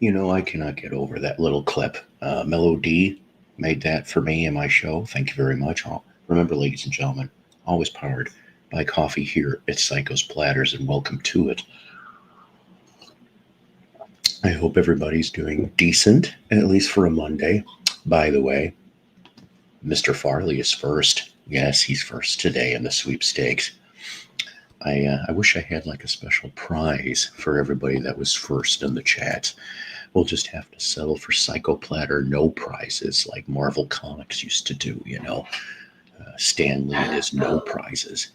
I cannot get over that little clip. Mellow D made that for me in my show. Thank you very much. Remember, ladies and gentlemen, always powered by coffee here at Psycho's Platters, and welcome to it. I hope everybody's doing decent, at least for a Monday. By the way, Mr. Farley is first. Yes, he's first today in the sweepstakes. I wish I had like a special prize for everybody that was first in the chat. We'll just have to settle for Psycho Platter, no prizes like Marvel Comics used to do, Stan Lee and his no prizes.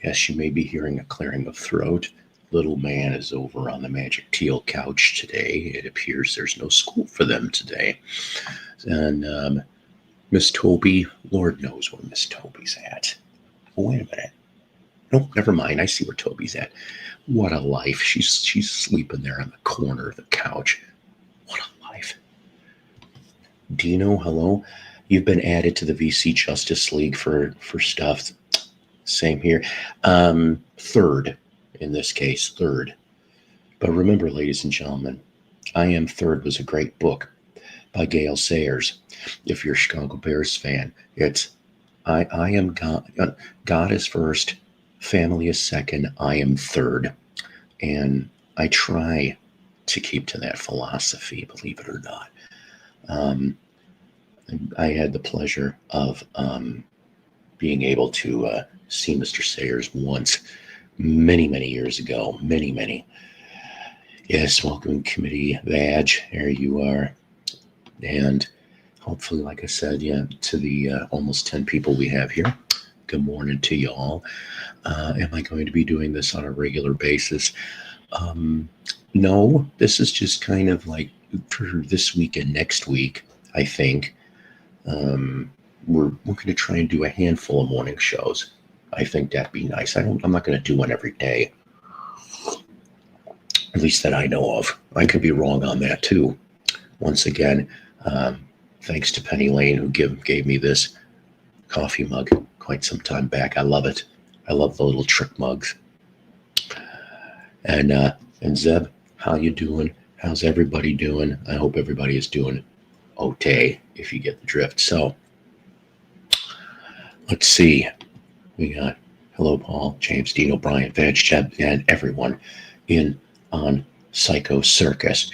Yes, you may be hearing a clearing of throat. Little man is over on the Magic Teal couch today. It appears there's no school for them today. And Miss Toby, Lord knows where Miss Toby's at. Oh, wait a minute. No, never mind. I see where Toby's at. What a life. She's sleeping there on the corner of the couch. What a life. Dino, hello. You've been added to the VC Justice League for stuff. Same here. Third, in this case, third. But remember, ladies and gentlemen, I Am Third was a great book by Gail Sayers. If you're a Chicago Bears fan, it's I am God. God is first. Family is second. I am third. And I try to keep to that philosophy, believe it or not. I had the pleasure of being able to see Mr. Sayers once, many, many years ago. Many. Yes, welcome, Committee Vag. There you are. And hopefully, like I said, to the almost 10 people we have here, good morning to you all. Am I going to be doing this on a regular basis? No, this is just kind of like for this week and next week, I think. We're going to try and do a handful of morning shows. I think that'd be nice. I'm not going to do one every day. At least that I know of. I could be wrong on that too. Once again, thanks to Penny Lane, who gave me this coffee mug quite some time back. I love it. I love the little trick mugs. And Zeb, how you doing? How's everybody doing? I hope everybody is doing okay, if you get the drift. So, let's see. We got hello, Paul, James, Dean O'Brien, Veg, Jeb, and everyone in on Psycho Circus.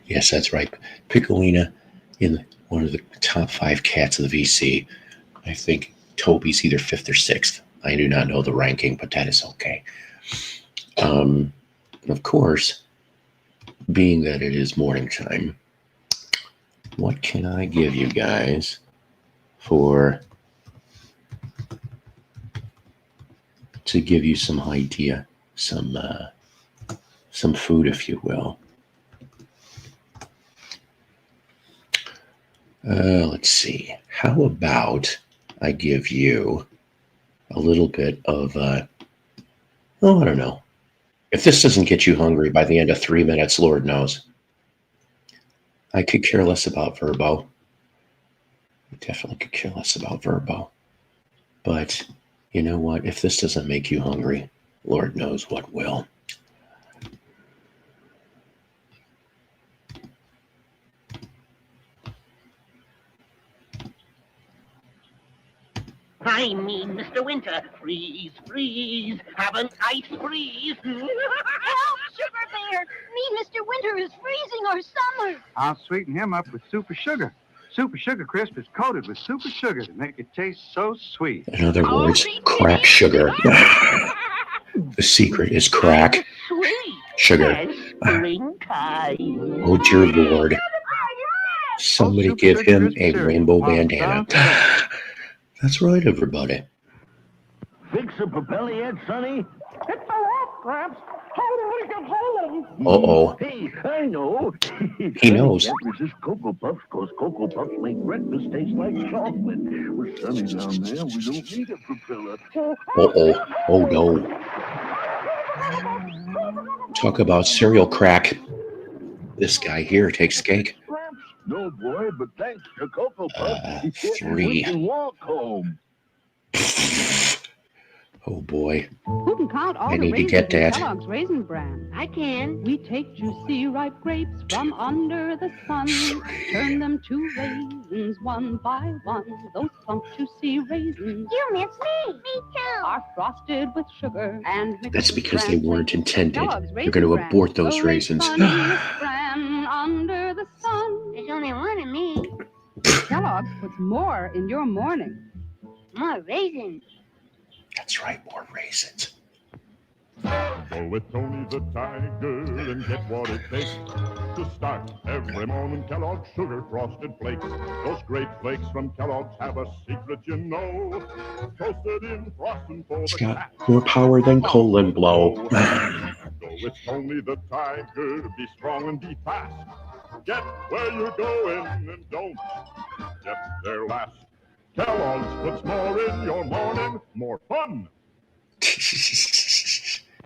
Yes, that's right. Piccolina in one of the top 5 cats of the VC. I think Toby's either 5th or 6th. I do not know the ranking, but that is okay. Of course, being that it is morning time, what can I give you guys to give you some idea, some food, if you will? Let's see. How about I give you a little bit of, I don't know. If this doesn't get you hungry by the end of 3 minutes, Lord knows. I could care less about Verbo. I definitely could care less about Verbo. But you know what? If this doesn't make you hungry, Lord knows what will. I mean, Mr. Winter, freeze, have an ice freeze. Help, Sugar Bear! Me, Mr. Winter, is freezing our summer. I'll sweeten him up with Super Sugar. Super Sugar Crisp is coated with super sugar to make it taste so sweet. In other words, crack sugar. The secret is crack sugar. Oh, dear Lord. Somebody give him a rainbow bandana. That's right, everybody. Fix a propeller yet, Sonny? It's a rock, Gramps. Hold him, we can hold him. Uh-oh. Hey, I know. He knows. Can't resist Cocoa Puffs, because Cocoa Puffs make breakfast taste like chocolate. With Sonny down there, we don't need a propeller. Uh-oh. Oh, no. Talk about cereal crack. This guy here takes cake. No, boy, but thanks to Cocoa Puffs, 3. we can walk home. Oh boy. Who can count all I the need to raisins get in that. Kellogg's Raisin Bran? I can. We take juicy ripe grapes from under the sun, turn them to raisins one by one. Those plump juicy raisins You miss me. Me too. are frosted with sugar and mixed That's with because they bran weren't flakes. intended. Kellogg's You're Raisin going to Bran, abort those the raisins. funniest bran under the sun. There's only one of me. Kellogg's puts more in your morning. More raisins. That's right, more raisins. Go with Tony the Tiger and get what it takes to start every morning. Kellogg's Sugar Frosted Flakes. Those great flakes from Kellogg's have a secret, you know. Toasted in frosting for It's the got cat. more power than colon blow. Go with Tony the Tiger. Be strong and be fast. Get where you're going and don't get there last. Kellogg's puts more in your morning. More fun.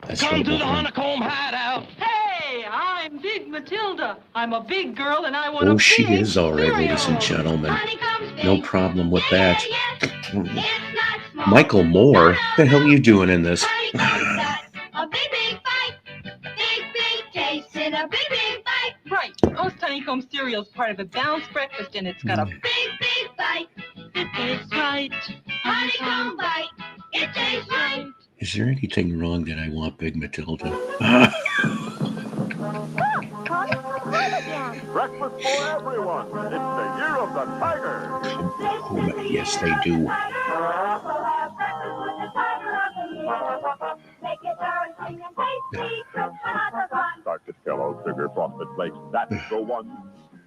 That's Come right, to the Barbara. Honeycomb Hideout. Hey, I'm Big Matilda. I'm a big girl and I want Oh, a she big is all right, cereal. ladies and gentlemen. Honeycomb's No big. problem with Yeah, that. yeah, it's not small. Michael Moore, what the hell are you doing in this? Honeycomb's got a big, big bite. Big taste in a big bite. Right. Post Honeycomb cereal's part of a balanced breakfast and it's got a Big bite. it tastes right. Honeycomb bite. It tastes right. Is there anything wrong that I want Big Matilda? Breakfast for everyone. It's the year of the tiger. Oh, yes, they do. Start with Kellogg's Sugar Frosted Flakes. That's the one.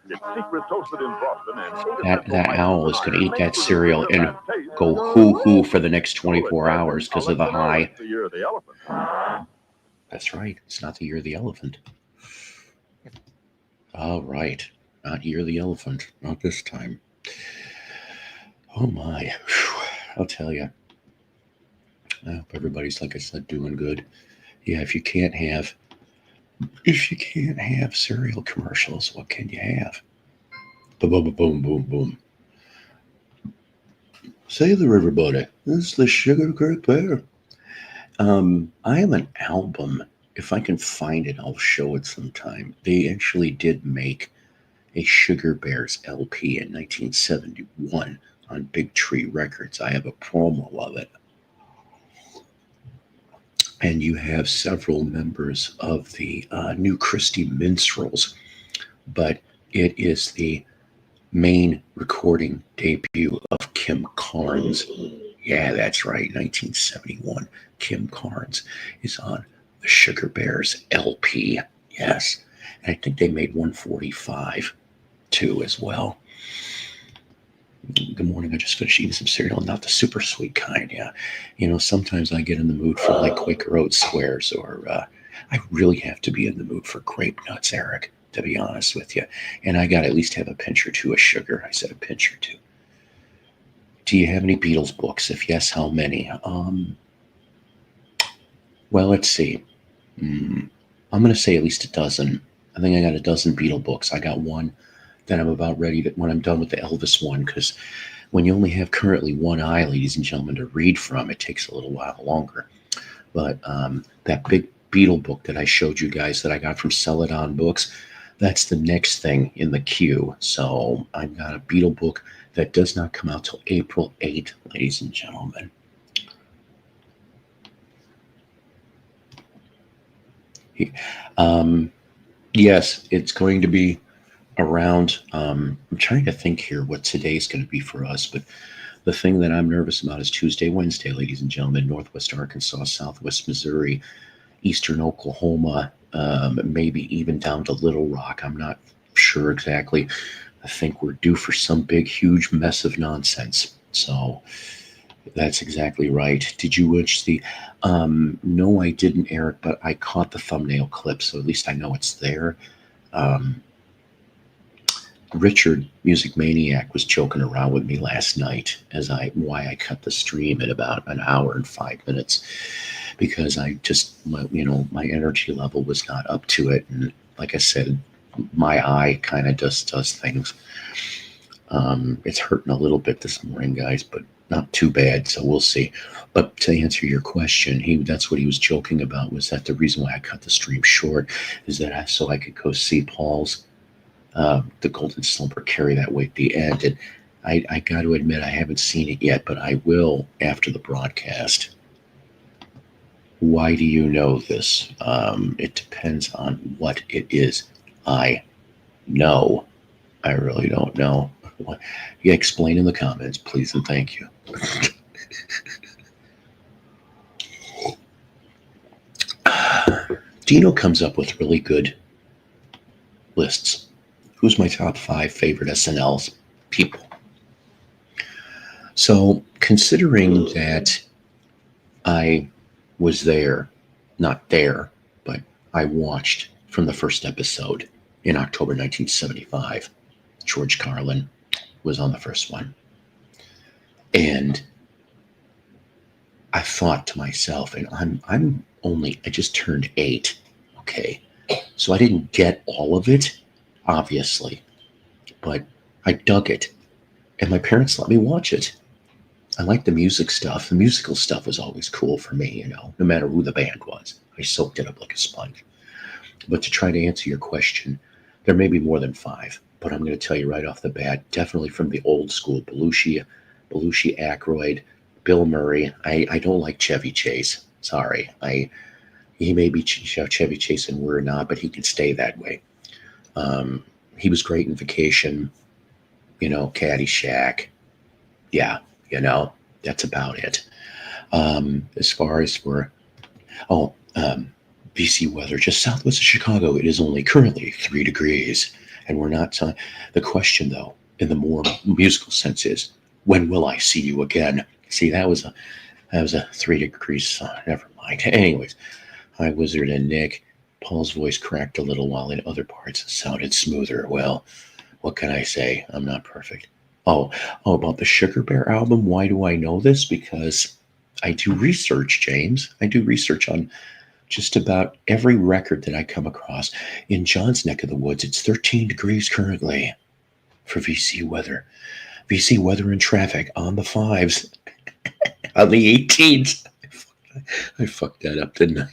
It's secret toasted in frosting and That owl is going to eat that cereal and go hoo-hoo for the next 24 hours because of the high. The year of the elephant. That's right. It's not the year of the elephant. All right. Not year of the elephant. Not this time. Oh, my. Whew. I'll tell you. I hope everybody's, like I said, doing good. Yeah, if you can't have cereal commercials, what can you have? Boom, boom, boom, boom, boom. Say there, everybody. This is the Sugar Great Bear. I have an album. If I can find it, I'll show it sometime. They actually did make a Sugar Bears LP in 1971 on Big Tree Records. I have a promo of it. And you have several members of the New Christie Minstrels, but it is the main recording debut of Kim Carnes. Yeah, that's right, 1971. Kim Carnes is on the Sugar Bears LP. Yes, and I think they made 145 too as well. Good morning. I just finished eating some cereal, not the super sweet kind. Yeah. You know, sometimes I get in the mood for like Quaker Oat squares, or I really have to be in the mood for grape nuts, Eric, to be honest with you. And I got to at least have a pinch or two of sugar. I said a pinch or two. Do you have any Beatles books? If yes, how many? Well, let's see. I'm going to say at least a dozen. I think I got a dozen Beatle books. I got one. Then I'm about ready to, when I'm done with the Elvis one, because when you only have currently one eye, ladies and gentlemen, to read from, it takes a little while longer. But that big Beatle book that I showed you guys that I got from Celadon Books, that's the next thing in the queue. So I've got a Beatle book that does not come out till April 8th, ladies and gentlemen. Yes, it's going to be around, I'm trying to think here what today's going to be for us, but the thing that I'm nervous about is Tuesday, Wednesday, ladies and gentlemen. Northwest Arkansas, Southwest Missouri, Eastern Oklahoma, maybe even down to Little Rock. I'm not sure exactly. I think we're due for some big, huge mess of nonsense. So that's exactly right. Did you watch the, no, I didn't, Eric, but I caught the thumbnail clip, so at least I know it's there. Richard, Music Maniac, was joking around with me last night as why I cut the stream at about an hour and 5 minutes, because I just, my energy level was not up to it. And like I said, my eye kind of just does things. It's hurting a little bit this morning, guys, but not too bad. So we'll see. But to answer your question, that's what he was joking about, was that the reason why I cut the stream short is that so I could go see Paul's The Golden Slumber carry that way at the end. And I got to admit, I haven't seen it yet, but I will after the broadcast. Why do you know this? It depends on what it is. I know. I really don't know. You explain in the comments, please, and thank you. Dino comes up with really good lists. Who's my top 5 favorite SNL people? So, considering that I was there, not there, but I watched from the first episode in October 1975. George Carlin was on the first one. And I thought to myself, and I just turned 8, okay? So I didn't get all of it, obviously, but I dug it. And my parents let me watch it. I liked the music stuff. The musical stuff was always cool for me, no matter who the band was. I soaked it up like a sponge. But to try to answer your question, there may be more than 5, but I'm going to tell you right off the bat, definitely from the old school, Belushi, Aykroyd, Bill Murray. I don't like Chevy Chase. Sorry. He may be Chevy Chase and we're not, but he can stay that way. He was great in Vacation, Caddyshack. Yeah, that's about it. As far as BC weather, just southwest of Chicago, it is only currently 3 degrees. And we're not, the question though, in the more musical sense is, when will I see you again? See, that was a 3 degrees, never mind. Anyways, hi Wizard and Nick. Paul's voice cracked a little while in other parts it sounded smoother. Well, what can I say? I'm not perfect. Oh, about the Sugar Bear album, why do I know this? Because I do research, James. I do research on just about every record that I come across. In John's neck of the woods, it's 13 degrees currently for VC weather. VC weather and traffic on the 5s. On the 18s. I fucked that up, didn't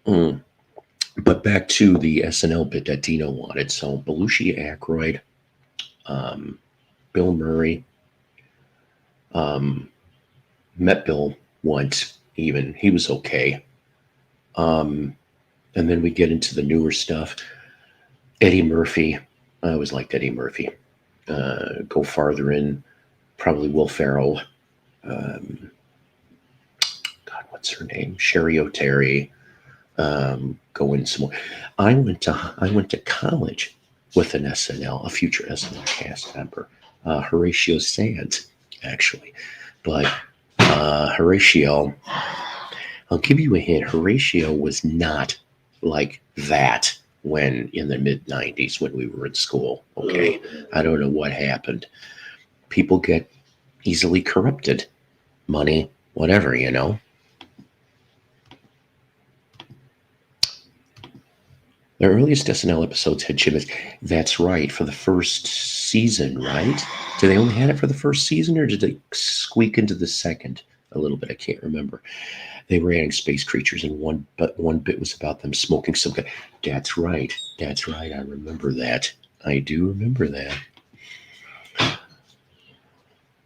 I? But back to the SNL bit that Dino wanted. So Belushi, Aykroyd, Bill Murray, met Bill once even. He was okay. And then we get into the newer stuff. Eddie Murphy. I always liked Eddie Murphy. Go farther in, probably Will Ferrell. God, what's her name? Sherry O'Terry. Go in some more. I went to college with an SNL, a future SNL cast member, Horatio Sands, actually. But Horatio, I'll give you a hint. Horatio was not like that when in the mid-90s when we were in school. Okay, I don't know what happened. People get easily corrupted, money, whatever, The earliest SNL episodes had Jim. That's right, for the first season, right? Did they only had it for the first season, or did they squeak into the second a little bit? I can't remember. They were adding space creatures, and one bit was about them smoking some guy. That's right. I remember that. I do remember that.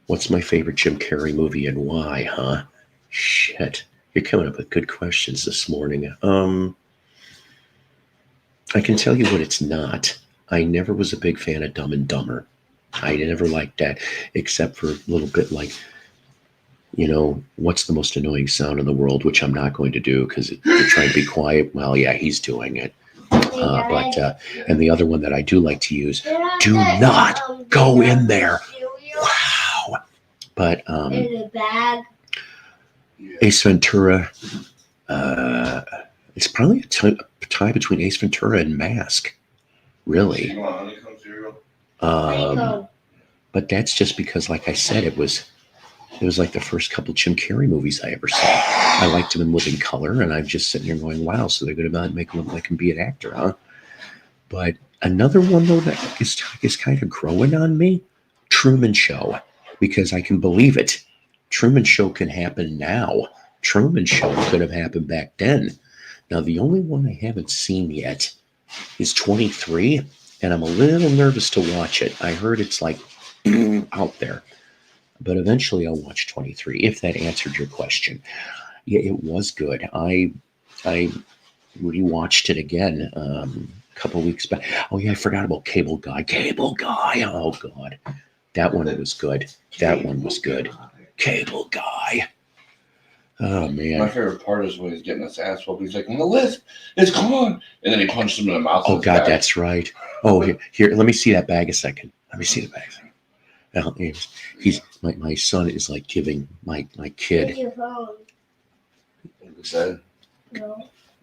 What's my favorite Jim Carrey movie and why, huh? Shit. You're coming up with good questions this morning. I can tell you what it's not. I never was a big fan of Dumb and Dumber. I never liked that, except for a little bit like, what's the most annoying sound in the world, which I'm not going to do because you're trying to be quiet. Well, yeah, he's doing it. And the other one that I do like to use, do not go in there. Wow. But Ace Ventura, it's probably a tie between Ace Ventura and Mask, really. But that's just because, like I said, it was like the first couple Jim Carrey movies I ever saw. I liked him in Living Color, and I'm just sitting here going, wow, so they're going to make him look like him be an actor, huh? But another one, though, that is kind of growing on me, Truman Show, because I can believe it. Truman Show can happen now. Truman Show could have happened back then. Now, the only one I haven't seen yet is 23, and I'm a little nervous to watch it. I heard it's like out there, but eventually I'll watch 23, if that answered your question. Yeah, it was good. I rewatched it again a couple of weeks back. Oh, yeah, I forgot about Cable Guy. Cable Guy. Oh, God. That one was good. That one was good. Cable Guy. Oh, My man. favorite part is when he's getting his ass whooped. He's like, "The list is gone," and then he punched him in the mouth. Oh, with his God, bag. that's right. Oh, here, let me see that bag a second. Let me see the bag a second. Now, he's my son is like giving my kid your phone? He said,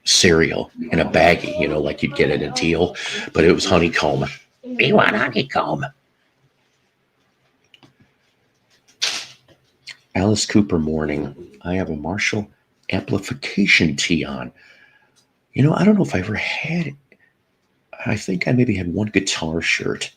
cereal in a baggie, like you'd get it in Teal, but it was honeycomb. You want honeycomb? Alice Cooper morning. I have a Marshall amplification tee on. I don't know if I ever had it. I think I maybe had one guitar shirt.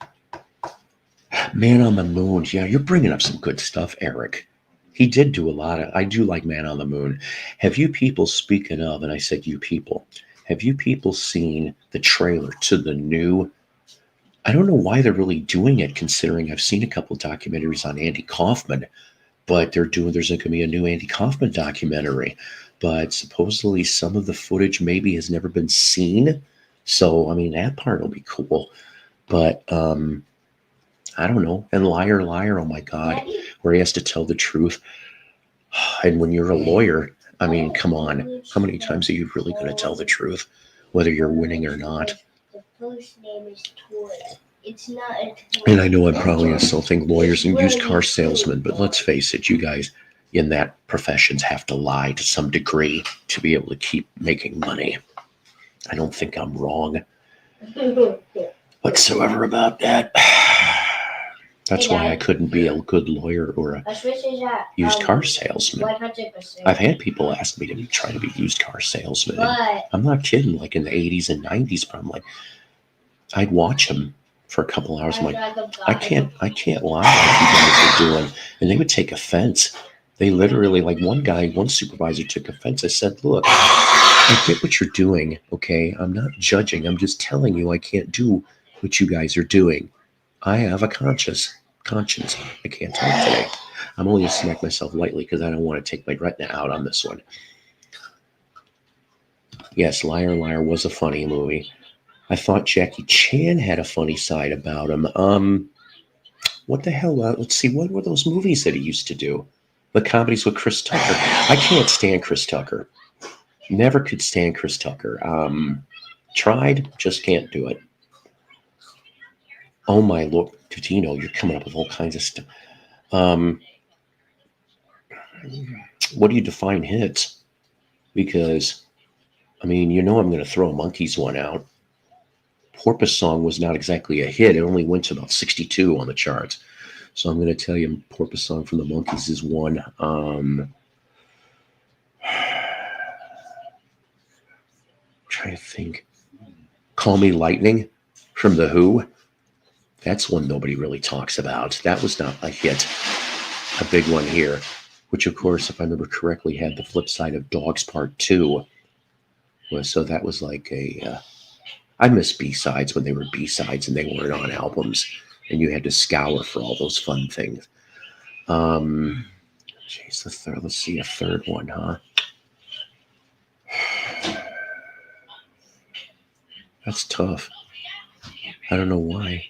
Man on the Moon. Yeah, you're bringing up some good stuff, Eric. He did do a lot of, I do like Man on the Moon. Have you people, speaking of, and I said you people, have you people seen the trailer to the new, I don't know why they're really doing it, considering I've seen a couple documentaries on Andy Kaufman, but there's going to be a new Andy Kaufman documentary, but supposedly some of the footage maybe has never been seen. So, I mean, that part will be cool, but, I don't know. And Liar, Liar, oh my God, where he has to tell the truth. And when you're a lawyer, I mean, come on. How many times are you really going to tell the truth, whether you're winning or not? The first name is Toy. It's not a toy. And I know I'm probably insulting lawyers and used car salesmen, but let's face it, you guys in that professions have to lie to some degree to be able to keep making money. I don't think I'm wrong whatsoever about that. That's why I couldn't be a good lawyer or a used car salesman. 100%. I've had people ask me to try to be used car salesman. But I'm not kidding. Like in the 80s and 90s, but I'm like, I'd watch them for a couple hours. I'm like, I can't lie like you guys are doing. And they would take offense. They literally, like one supervisor took offense. I said, look, I get what you're doing. Okay. I'm not judging. I'm just telling you I can't do what you guys are doing. I have a conscience. I can't talk today. I'm only going to smack myself lightly because I don't want to take my retina out on this one. Yes, Liar, Liar was a funny movie. I thought Jackie Chan had a funny side about him. What the hell? Let's see. What were those movies that he used to do? The comedies with Chris Tucker. I can't stand Chris Tucker. Never could stand Chris Tucker. Tried, just can't do it. Oh my Lord, Tutino, you're coming up with all kinds of stuff. What do you define hits? Because, I mean, I'm going to throw a Monkees one out. Porpoise Song was not exactly a hit. It only went to about 62 on the charts. So I'm going to tell you Porpoise Song from the Monkees is one. Trying to think. Call Me Lightning from The Who. That's one nobody really talks about. That was not a hit. A big one here, which, of course, if I remember correctly, had the flip side of Dogs Part 2. So that was like I miss B-sides when they were B-sides and they weren't on albums. And you had to scour for all those fun things. Jeez, let's see a third one, huh? That's tough. I don't know why.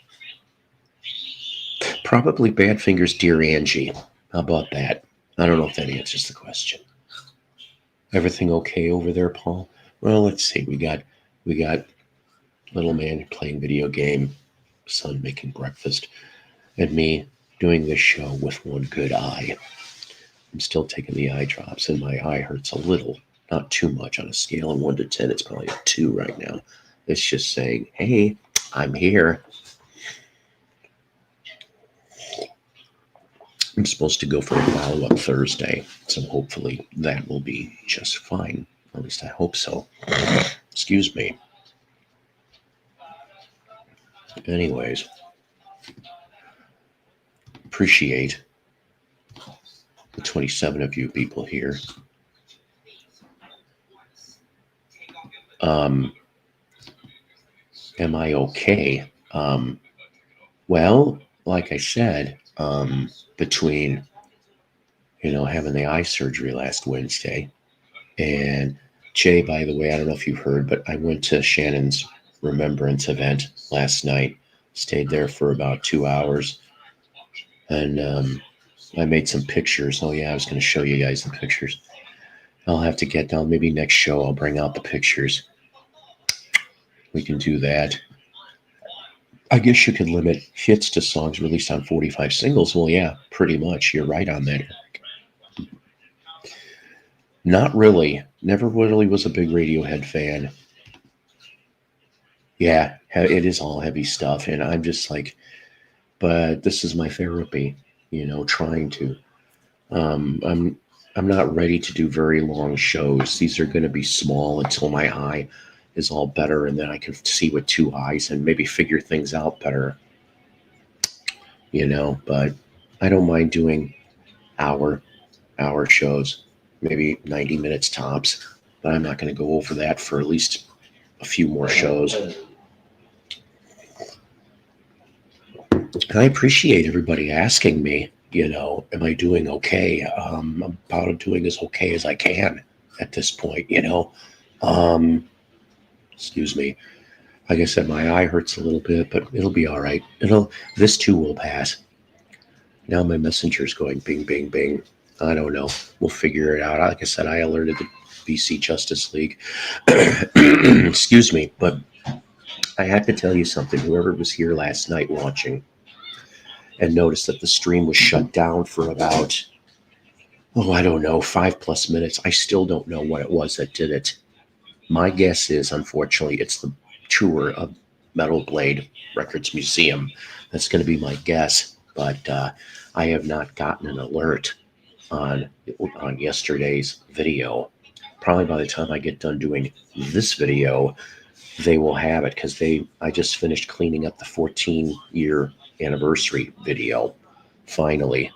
Probably Badfinger's Dear Angie. How about that? I don't know if that answers the question. Everything okay over there, Paul? Well, let's see. We got little man playing video game, son making breakfast, and me doing this show with one good eye. I'm still taking the eye drops, and my eye hurts a little, not too much. On a scale of 1 to 10, it's probably a 2 right now. It's just saying, hey, I'm here. I'm supposed to go for a follow-up Thursday, so hopefully that will be just fine. At least I hope so. Excuse me. Anyways. appreciate the 27 of you people here. Am I okay? Well, like I said, between, having the eye surgery last Wednesday, and Jay, by the way, I don't know if you heard, but I went to Shannon's remembrance event last night, stayed there for about 2 hours, and I made some pictures. Oh yeah, I was going to show you guys the pictures. I'll have to get down, maybe next show I'll bring out the pictures. We can do that. I guess you could limit hits to songs released on 45 singles. Well, yeah, pretty much. You're right on that, Eric. Not really. Never really was a big Radiohead fan. Yeah, it is all heavy stuff. And I'm just like, but this is my therapy, trying to. I'm not ready to do very long shows. These are going to be small until my eye is all better, and then I can see with 2 eyes and maybe figure things out better, but I don't mind doing hour shows, maybe 90 minutes tops, but I'm not going to go over that for at least a few more shows. And I appreciate everybody asking me, am I doing okay? I'm about doing as okay as I can at this point, Excuse me. Like I said, my eye hurts a little bit, but it'll be all right. This too will pass. Now my messenger's going bing, bing, bing. I don't know. We'll figure it out. Like I said, I alerted the BC Justice League. Excuse me, but I had to tell you something. Whoever was here last night watching and noticed that the stream was shut down for about, I don't know, 5+ minutes. I still don't know what it was that did it. My guess is, unfortunately, it's the tour of Metal Blade Records Museum. That's going to be my guess. But I have not gotten an alert on yesterday's video. Probably by the time I get done doing this video, they will have it, because I just finished cleaning up the 14-year anniversary video, finally.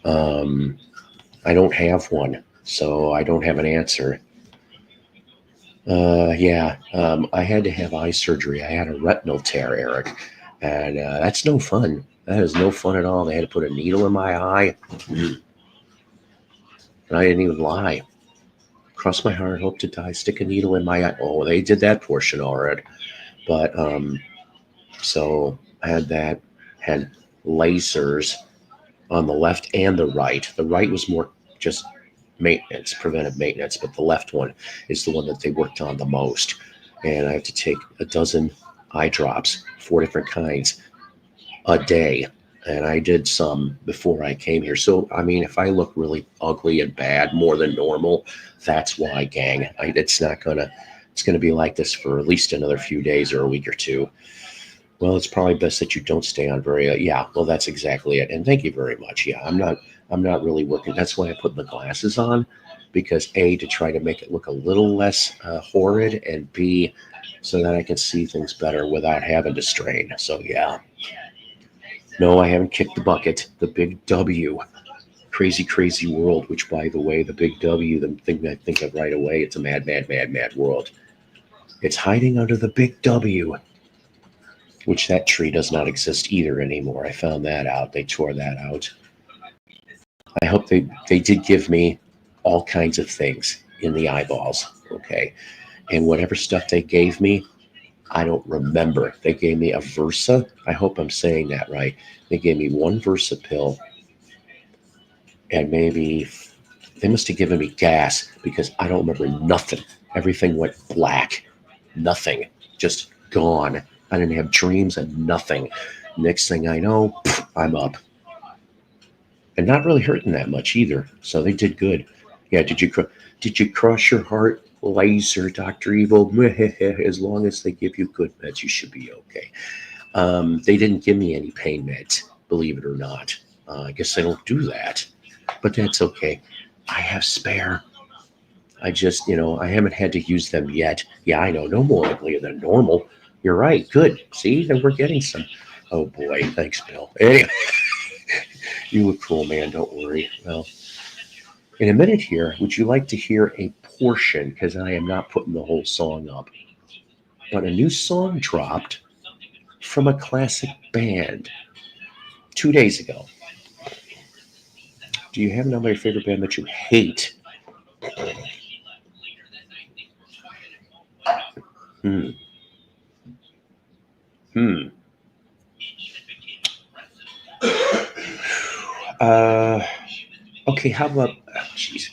I don't have one, so I don't have an answer. I had to have eye surgery. I had a retinal tear, Eric, and that's no fun. That is no fun at all. They had to put a needle in my eye, and I didn't even lie. Cross my heart, hope to die, stick a needle in my eye. Oh, they did that portion already. But so I had that, had lasers on the left and the right. The right was more just maintenance, preventive maintenance, but the left one is the one that they worked on the most. And I have to take a dozen eye drops, 4 different kinds, a day. And I did some before I came here. So, I mean, if I look really ugly and bad, more than normal, that's why, gang. It's going to be like this for at least another few days or a week or two. Well, it's probably best that you don't stay on very, well, that's exactly it. And thank you very much. Yeah, I'm not really working. That's why I put the glasses on, because A, to try to make it look a little less horrid, and B, so that I can see things better without having to strain. So, yeah. No, I haven't kicked the bucket. The big W. Crazy, crazy world, which, by the way, the big W, the thing I think of right away, it's a mad, mad, mad, mad world. It's hiding under the big W, which that tree does not exist either anymore. I found that out. They tore that out. I hope they did give me all kinds of things in the eyeballs, okay? And whatever stuff they gave me, I don't remember. They gave me a Versa. I hope I'm saying that right. They gave me 1 Versa pill, and maybe they must have given me gas, because I don't remember nothing. Everything went black. Nothing. Just gone. I didn't have dreams and nothing. Next thing I know, I'm up. And not really hurting that much either. So they did good. Yeah, did you cross your heart? Laser, Dr. Evil. As long as they give you good meds, you should be okay. They didn't give me any pain meds, believe it or not. I guess they don't do that. But that's okay. I have spare. I just, I haven't had to use them yet. Yeah, I know. No more ugly than normal. You're right. Good. See, then we're getting some. Oh, boy. Thanks, Bill. Anyway. You look cool, man. Don't worry. Well, in a minute here, would you like to hear a portion? Because I am not putting the whole song up. But a new song dropped from a classic band 2 days ago. Do you have another favorite band that you hate? Hmm. Hmm. Okay, how about, jeez.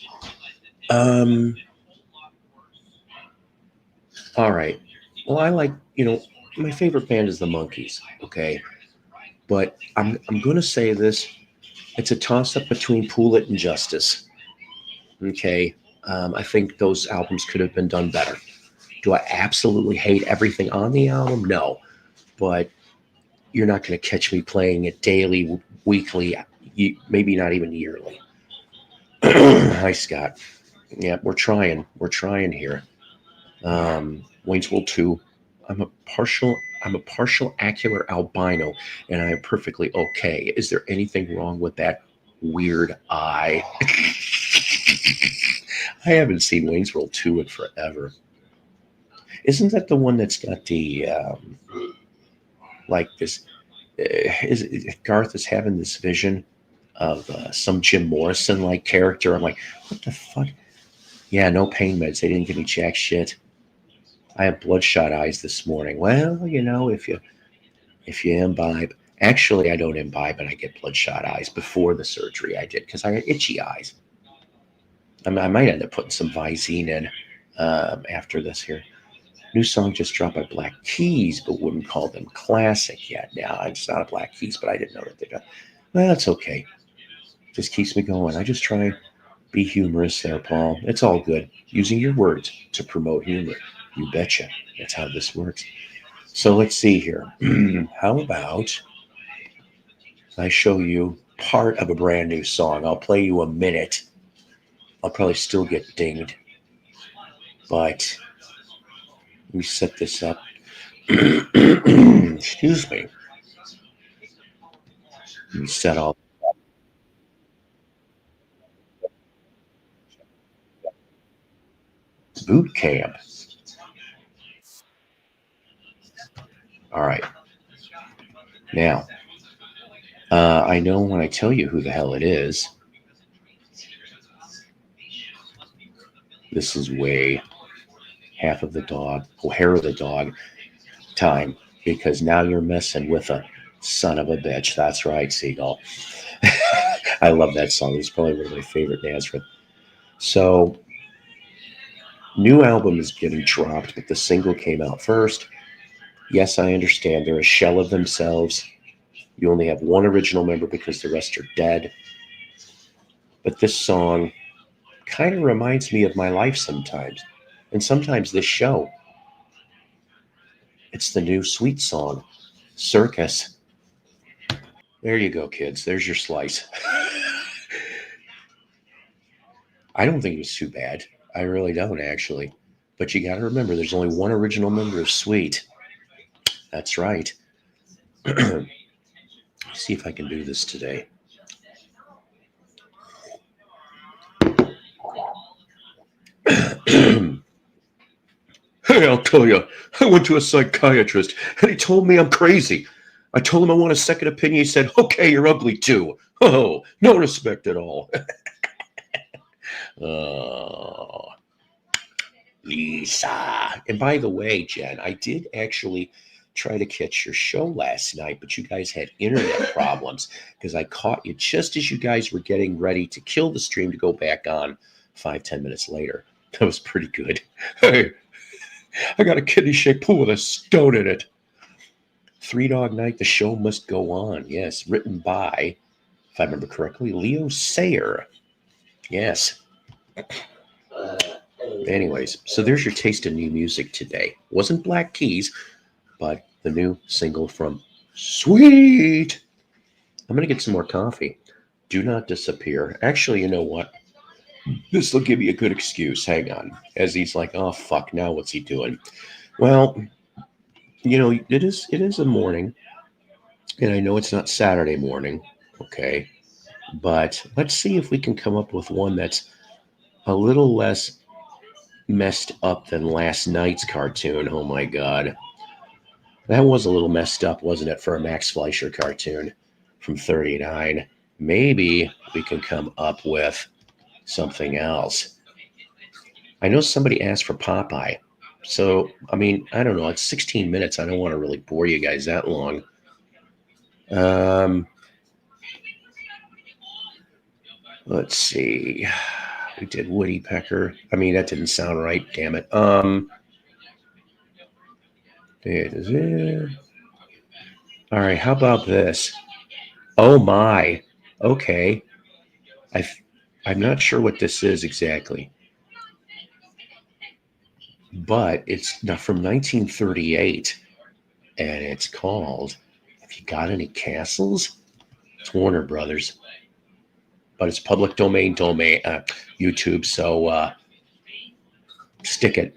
All right. Well, I like, my favorite band is the Monkees, okay? But I'm going to say this. It's a toss-up between Pool It and Justice, okay? I think those albums could have been done better. Do I absolutely hate everything on the album? No. But you're not going to catch me playing it daily, weekly, maybe not even yearly. Hi, Scott. Yeah, we're trying. We're trying here. Wayne's World 2. I'm a partial ocular albino, and I am perfectly okay. Is there anything wrong with that weird eye? I haven't seen Wayne's World 2 in forever. Isn't that the one that's got the like this? Garth is having this vision of some Jim Morrison like character. I'm like, what the fuck? Yeah, no pain meds. They didn't give me jack shit. I have bloodshot eyes this morning. Well, if you imbibe, actually I don't imbibe, and I get bloodshot eyes. Before the surgery I did, because I had itchy eyes. I might end up putting some Visine in after this here. New song just dropped by Black Keys, but wouldn't call them classic yet. Now it's not a Black Keys, but I didn't know that they got. Well, that's okay. Just keeps me going. I just try be humorous there, Paul. It's all good. Using your words to promote humor. You betcha. That's how this works. So let's see here. How about I show you part of a brand new song? I'll play you a minute. I'll probably still get dinged. But let me set this up. Excuse me. Let me set all. Boot camp. All right. Now, I know when I tell you who the hell it is, this is way half of the dog, hair of the dog time, because now you're messing with a son of a bitch. That's right, Seagull. I love that song. It's probably one of my favorite Nazareth. So, new album is getting dropped, but the single came out first. Yes, I understand. They're a shell of themselves. You only have one original member because the rest are dead. But this song kind of reminds me of my life sometimes. And sometimes this show. It's the new Sweet song, Circus. There you go, kids. There's your slice. I don't think it was too bad. I really don't, actually. But you got to remember, there's only one original member of Sweet. That's right. See if I can do this today. Hey, I'll tell you, I went to a psychiatrist and he told me I'm crazy. I told him I want a second opinion. He said, okay, you're ugly too. Oh, no respect at all. Oh, Lisa. And by the way, Jen, I did actually try to catch your show last night, but you guys had internet problems because I caught you just as you guys were getting ready to kill the stream to go back on 5-10 minutes later. That was pretty good. Hey, I got a kidney-shaped pool with a stone in it. Three Dog Night, the show must go on. Yes, written by, if I remember correctly, Leo Sayer. Yes. Anyways, so there's your taste of new music today. Wasn't Black Keys, but the new single from Sweet. I'm going to get some more coffee. Do not disappear. Actually, you know what? This will give you a good excuse. Hang on. As he's like, oh, fuck, now what's he doing? Well, you know, it is a morning, and I know it's not Saturday morning, okay? But let's see if we can come up with one that's a little less messed up than last night's cartoon. Oh my God. That was a little messed up, wasn't it, for a Max Fleischer cartoon from 39? Maybe we can come up with something else. I know somebody asked for Popeye. So, I mean, I don't know. It's 16 minutes. I don't want to really bore you guys that long. Let's see. We did Woody Pecker. I mean, that didn't sound right. Damn it. All right. How about this? Oh my. Okay. I'm not sure what this is exactly, but it's not from 1938, and it's called "Have You Got Any Castles?" It's Warner Brothers, but it's public domain YouTube. So stick it.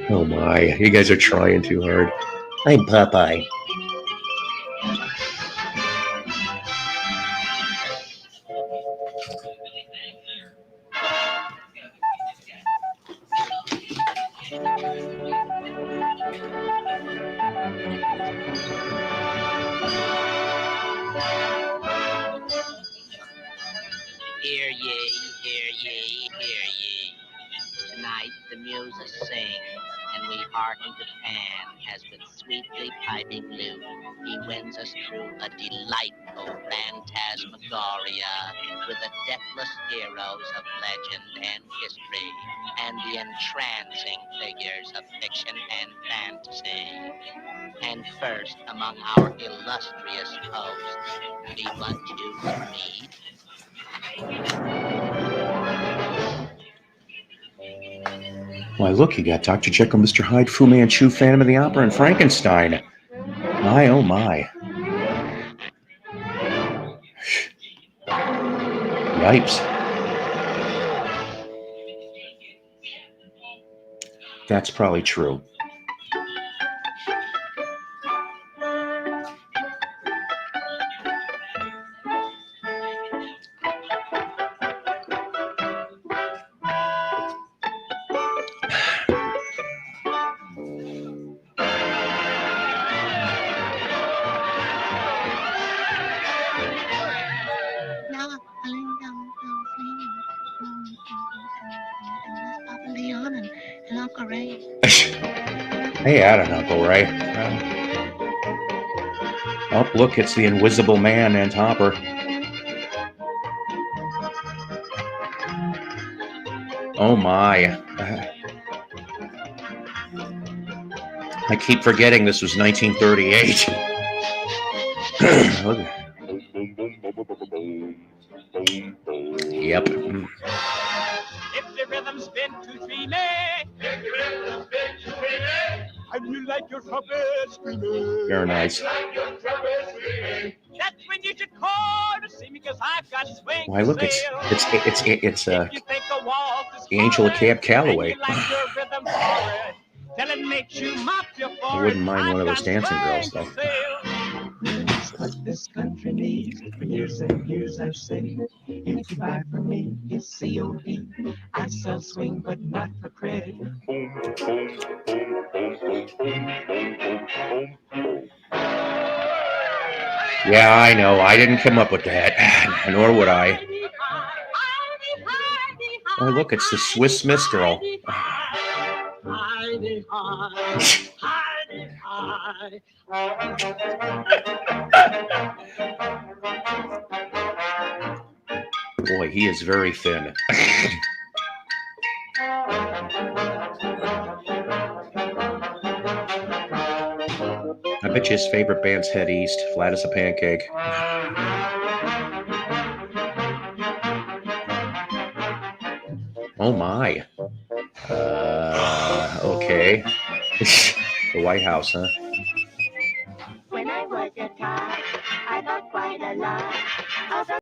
Oh my, you guys are trying too hard. I'm Popeye. Hear ye, hear ye, hear ye. Tonight the muses sing, and we hearken to Pan as with sweetly piping lute he wins us through a delightful phantasmagoria with the deathless heroes of legend and history and the entrancing figures of fiction and fantasy. And first among our illustrious hosts, be but you to read. Why, look, you got Dr. Jekyll, Mr. Hyde, Fu Manchu, Phantom of the Opera, and Frankenstein. My, oh my. Yipes. That's probably true. Hey, I don't know, Uncle Ray. Oh, look, it's the Invisible Man and Hopper. Oh my. I keep forgetting this was 1938. Yep. If the rhythm spin to 3 May, if the rhythm spin to 3 May, and you like your trumpet screaming, Very nice. that's when you should call to see me, because I've got swing. Why, look, it's the Angel of Cab Calloway. Tell it makes you mop your I forehead. wouldn't mind one of those dancing girls, though. What this country needs, for years and years I've said, if you buy from me, it's COD. I sell swing, but not for credit. Yeah, I know. I didn't come up with that, nor would I. Oh, look, it's the Swiss Miss girl. Boy, he is very thin. I bet you his favorite band's Head East, Flat as a Pancake. Oh my. Okay. The White House, huh? When I was a child, I thought quite a lot of the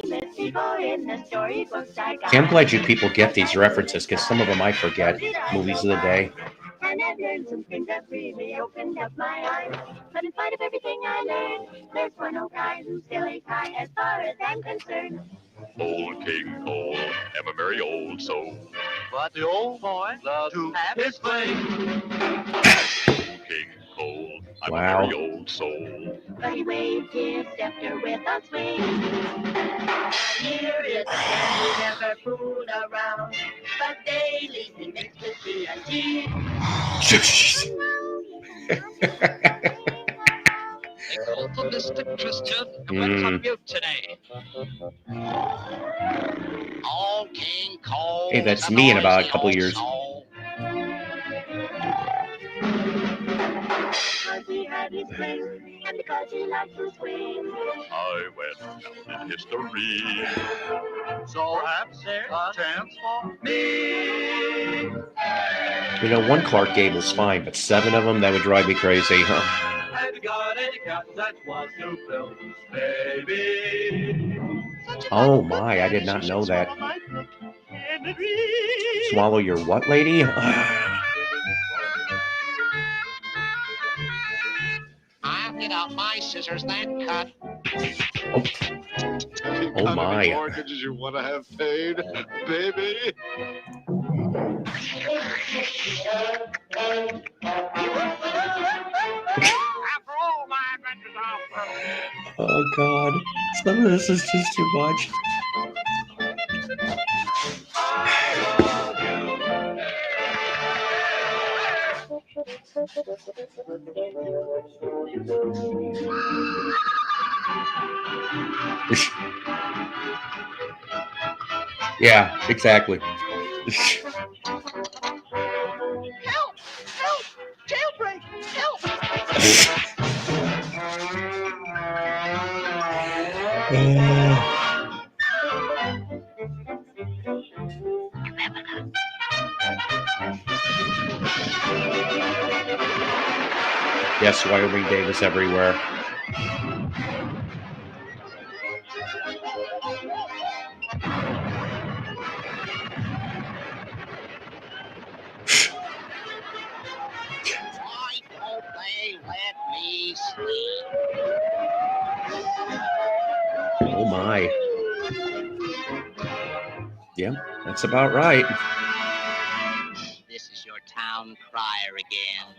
famous before in the storybooks I got. See, I'm glad you people get these references because some of them I forget. Movies of the day. And I've learned some things that really opened up my eyes. But in spite of everything I learned, there's one old guy who still ain't high as far as I'm concerned. Old King Cole, am a merry old soul. But the old boy loves to have his fling. Old King Cole, I'm Wow. a merry old soul. But he waved his scepter with a swing. Here is a man who never fooled around, but daily he makes me see a cheat. They call for Mr. Christian, and we're commute today. All King Cole. Hey, that's me in about a couple of years. Because he had his fling, and because he liked to swing. I went down in history. So perhaps there's a chance for me. You know, one Clark Gable's fine, but 7 of them, that would drive me crazy, huh? Have you got any cat that wants to build baby? Oh my, I did not know that. Swallow your what, lady? I'll get out my scissors then cut. Oh my. Mortgages you want to have paid, baby? After all my adventures are Oh God, some of this is just too much. Yeah, exactly. Help! Help! Jailbreak! Help! Yes, Wyoming Davis everywhere. Why don't they let me sleep? Oh my. Yeah, that's about right. This is your town crier again.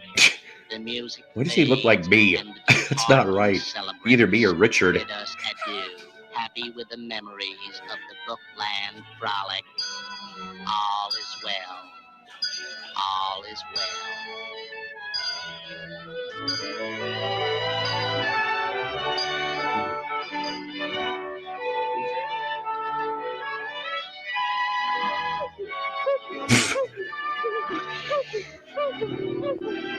The music. Why does he look like me? fades, and the two It's not parties right. celebrate. Either me or Richard. Bid us adieu, happy with the memories of the Bookland frolic. All is well. All is well.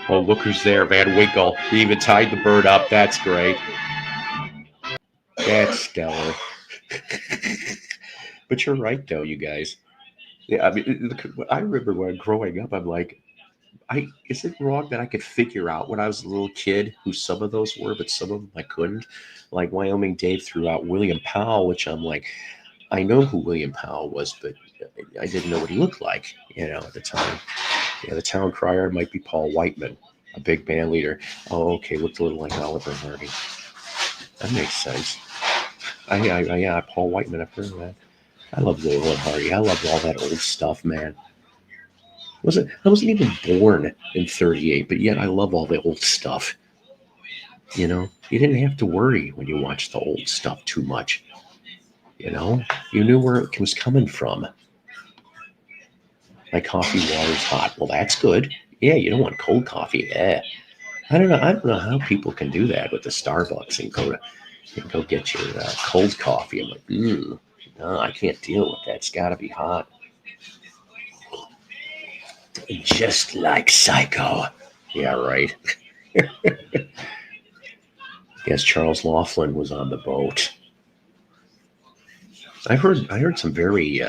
Oh, look who's there, Van Winkle. He even tied the bird up. That's great. That's stellar. But you're right, though, you guys. Yeah, I mean, I remember when growing up, I'm like, is it wrong that I could figure out when I was a little kid who some of those were, but some of them I couldn't? Like Wyoming Dave threw out William Powell, which I'm like, I know who William Powell was, but I didn't know what he looked like, at the time. Yeah, the town crier might be Paul Whiteman, a big band leader. Oh, okay, looked a little like Oliver Hardy. That makes sense. Yeah, Paul Whiteman, I've heard of that. I love Laurel and Hardy. I loved all that old stuff, man. I wasn't even born in 38, but yet I love all the old stuff. You didn't have to worry when you watched the old stuff too much. You knew where it was coming from. My coffee water's hot. Well, that's good. Yeah, you don't want cold coffee. Yeah. I don't know how people can do that with the Starbucks and go get your cold coffee. I'm like, no, I can't deal with that. It's got to be hot. Just like Psycho. Yeah, right. Yes, Charles Laughlin was on the boat. I heard some very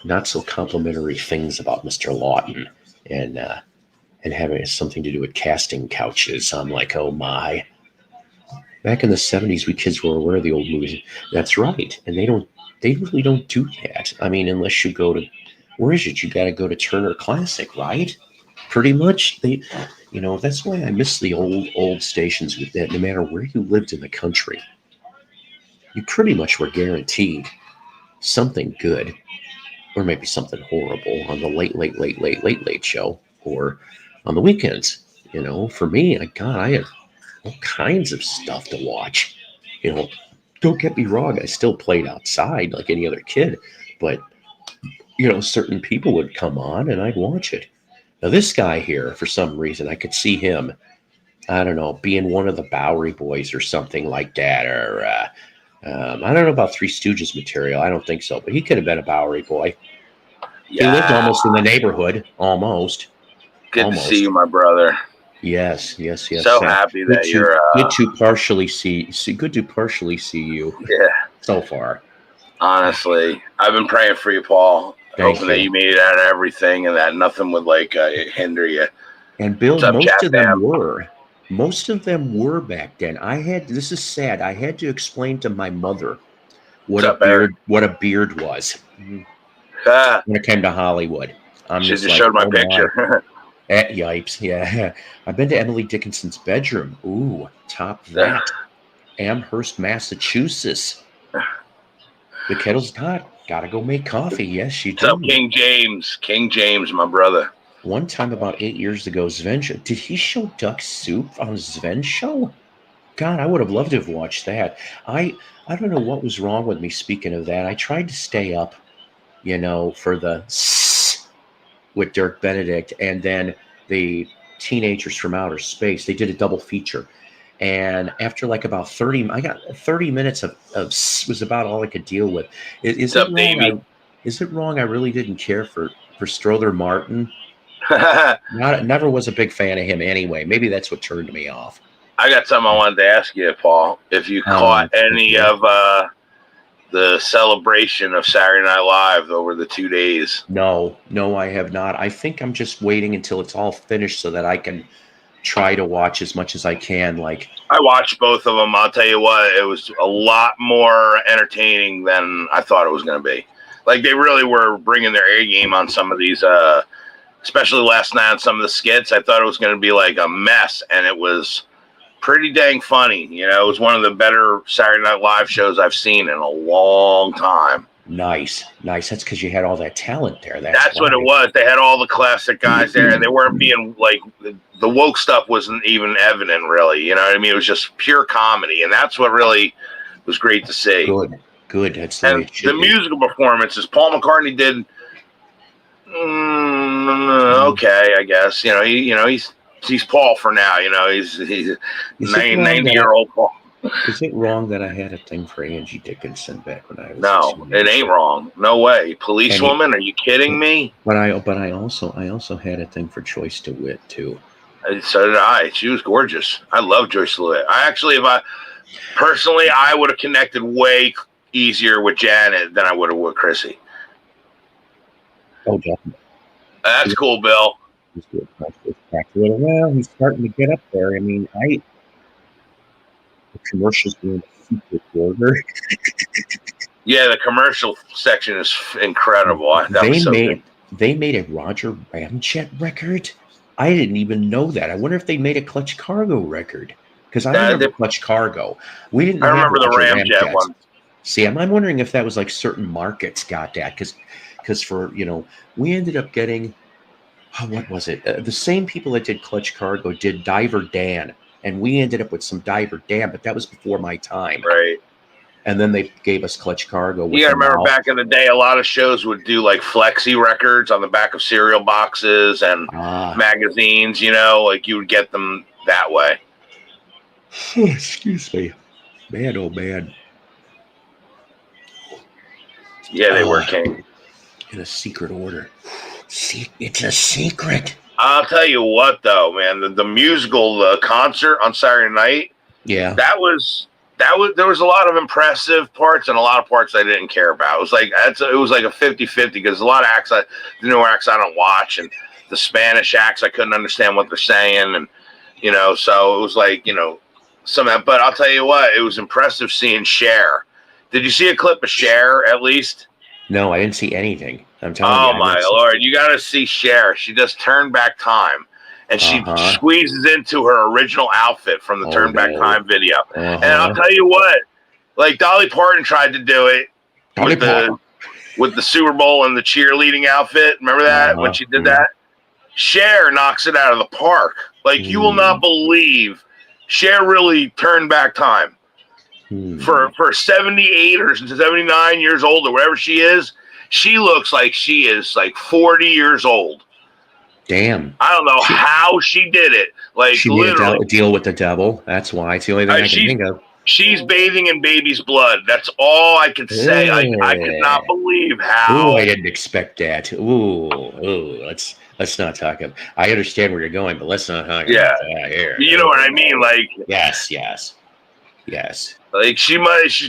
not so complimentary things about Mr. Lawton and having something to do with casting couches. I'm like, oh my. Back in the 70s, we kids were aware of the old movies. That's right. And they don't They really don't do that. I mean, unless you go to, where is it? You got to go to Turner Classic, right? Pretty much. That's why I miss the old stations with that. No matter where you lived in the country, you pretty much were guaranteed something good, or maybe something horrible on the late show, or on the weekends. For me, I had all kinds of stuff to watch. Don't get me wrong, I still played outside like any other kid, but certain people would come on and I'd watch it. Now this guy here, for some reason, I could see him, I don't know, being one of the Bowery Boys or something like that, or I don't know about Three Stooges material. I don't think so, but he could have been a Bowery Boy. Yeah. He lived almost in the neighborhood, almost. Good to see you, my brother. Yes. So happy that you're good to partially see you. Yeah. So far. Honestly, I've been praying for you, Paul. Hoping that you made it out of everything and that nothing would hinder you. And Bill, most of them were back then. This is sad. I had to explain to my mother what a beard was when it came to Hollywood. She just showed my picture. Yipes, yeah. I've been to Emily Dickinson's bedroom. Ooh, top that. Amherst, Massachusetts. The kettle's hot. Gotta go make coffee. Yes, you do. What's up, King James? King James, my brother. One time about 8 years ago, Sven show. Did he show duck soup on Sven's show? God, I would have loved to have watched that. I don't know what was wrong with me. Speaking of that, I tried to stay up, for the with Dirk Benedict, and then the Teenagers from Outer Space. They did a double feature. And after about 30, I got 30 minutes of was about all I could deal with. Is it wrong? I really didn't care for Strother Martin. Never was a big fan of him anyway. Maybe that's what turned me off. I got something I wanted to ask you, Paul. If you caught any of the celebration of Saturday Night Live over the 2 days. No, I have not. I think I'm just waiting until it's all finished so that I can try to watch as much as I can. I watched both of them. I'll tell you what, it was a lot more entertaining than I thought it was going to be. They really were bringing their A game on some of these, especially last night on some of the skits. I thought it was going to be a mess, and it was pretty dang funny. It was one of the better Saturday Night Live shows I've seen in a long time. Nice. That's because you had all that talent there. That's what it was. They had all the classic guys there, and they weren't being the woke stuff wasn't even evident, really. You know what I mean? It was just pure comedy, and that's what really was great to see. Good. That's the musical performances. Paul McCartney did okay, I guess. He's Paul for now. He's 90-year-old Paul. Is it wrong that I had a thing for Angie Dickinson back when I was? No, it ain't wrong. No way. Policewoman? Are you kidding me? But I also had a thing for Joyce DeWitt too. So did I. She was gorgeous. I love Joyce DeWitt. I would have connected way easier with Janet than I would have with Chrissy. Oh, definitely. That's cool, Bill. Well, he's starting to get up there. I mean, the commercials being a secret order. Yeah, the commercial section is incredible. They made a Roger Ramjet record. I didn't even know that. I wonder if they made a Clutch Cargo record, because I remember Clutch Cargo. We didn't. I remember the Ramjet one. See, I'm wondering if that was certain markets got that, because for we ended up getting. What was it? The same people that did Clutch Cargo did Diver Dan, and we ended up with some Diver Dan, but that was before my time. Right. And then they gave us Clutch Cargo. You gotta remember back in the day, a lot of shows would do flexi records on the back of cereal boxes and magazines, you would get them that way. Excuse me. Man, oh man. Yeah, they were king. In a secret order. See, it's a secret. I'll tell you what, though, man, the musical concert on Saturday night. Yeah, there was a lot of impressive parts and a lot of parts I didn't care about. It was like a 50-50 because a lot of acts, the newer acts I don't watch, and the Spanish acts I couldn't understand what they're saying, and so it was some of that. But I'll tell you what, it was impressive seeing Cher. Did you see a clip of Cher at least? No, I didn't see anything. I'm telling you. Oh my Lord, you got to see Cher. She does Turn Back Time, and she squeezes into her original outfit from the Turn Back Time video. And I'll tell you what, like Dolly Parton tried to do it with the Super Bowl and the cheerleading outfit. Remember that when she did that? Cher knocks it out of the park. Like you will not believe, Cher really turned back time. For 78 or 79 years old or whatever she is, she looks like she is like 40 years old. Damn. I don't know how she did it. Like she literally made a deal with the devil. That's why. It's the only thing I can think of. She's bathing in baby's blood. That's all I could say. I could not believe how. Ooh, I didn't expect that. Ooh. Let's not talk about. I understand where you're going, but let's not talk about that here. You know what I mean? Like yes. Like she's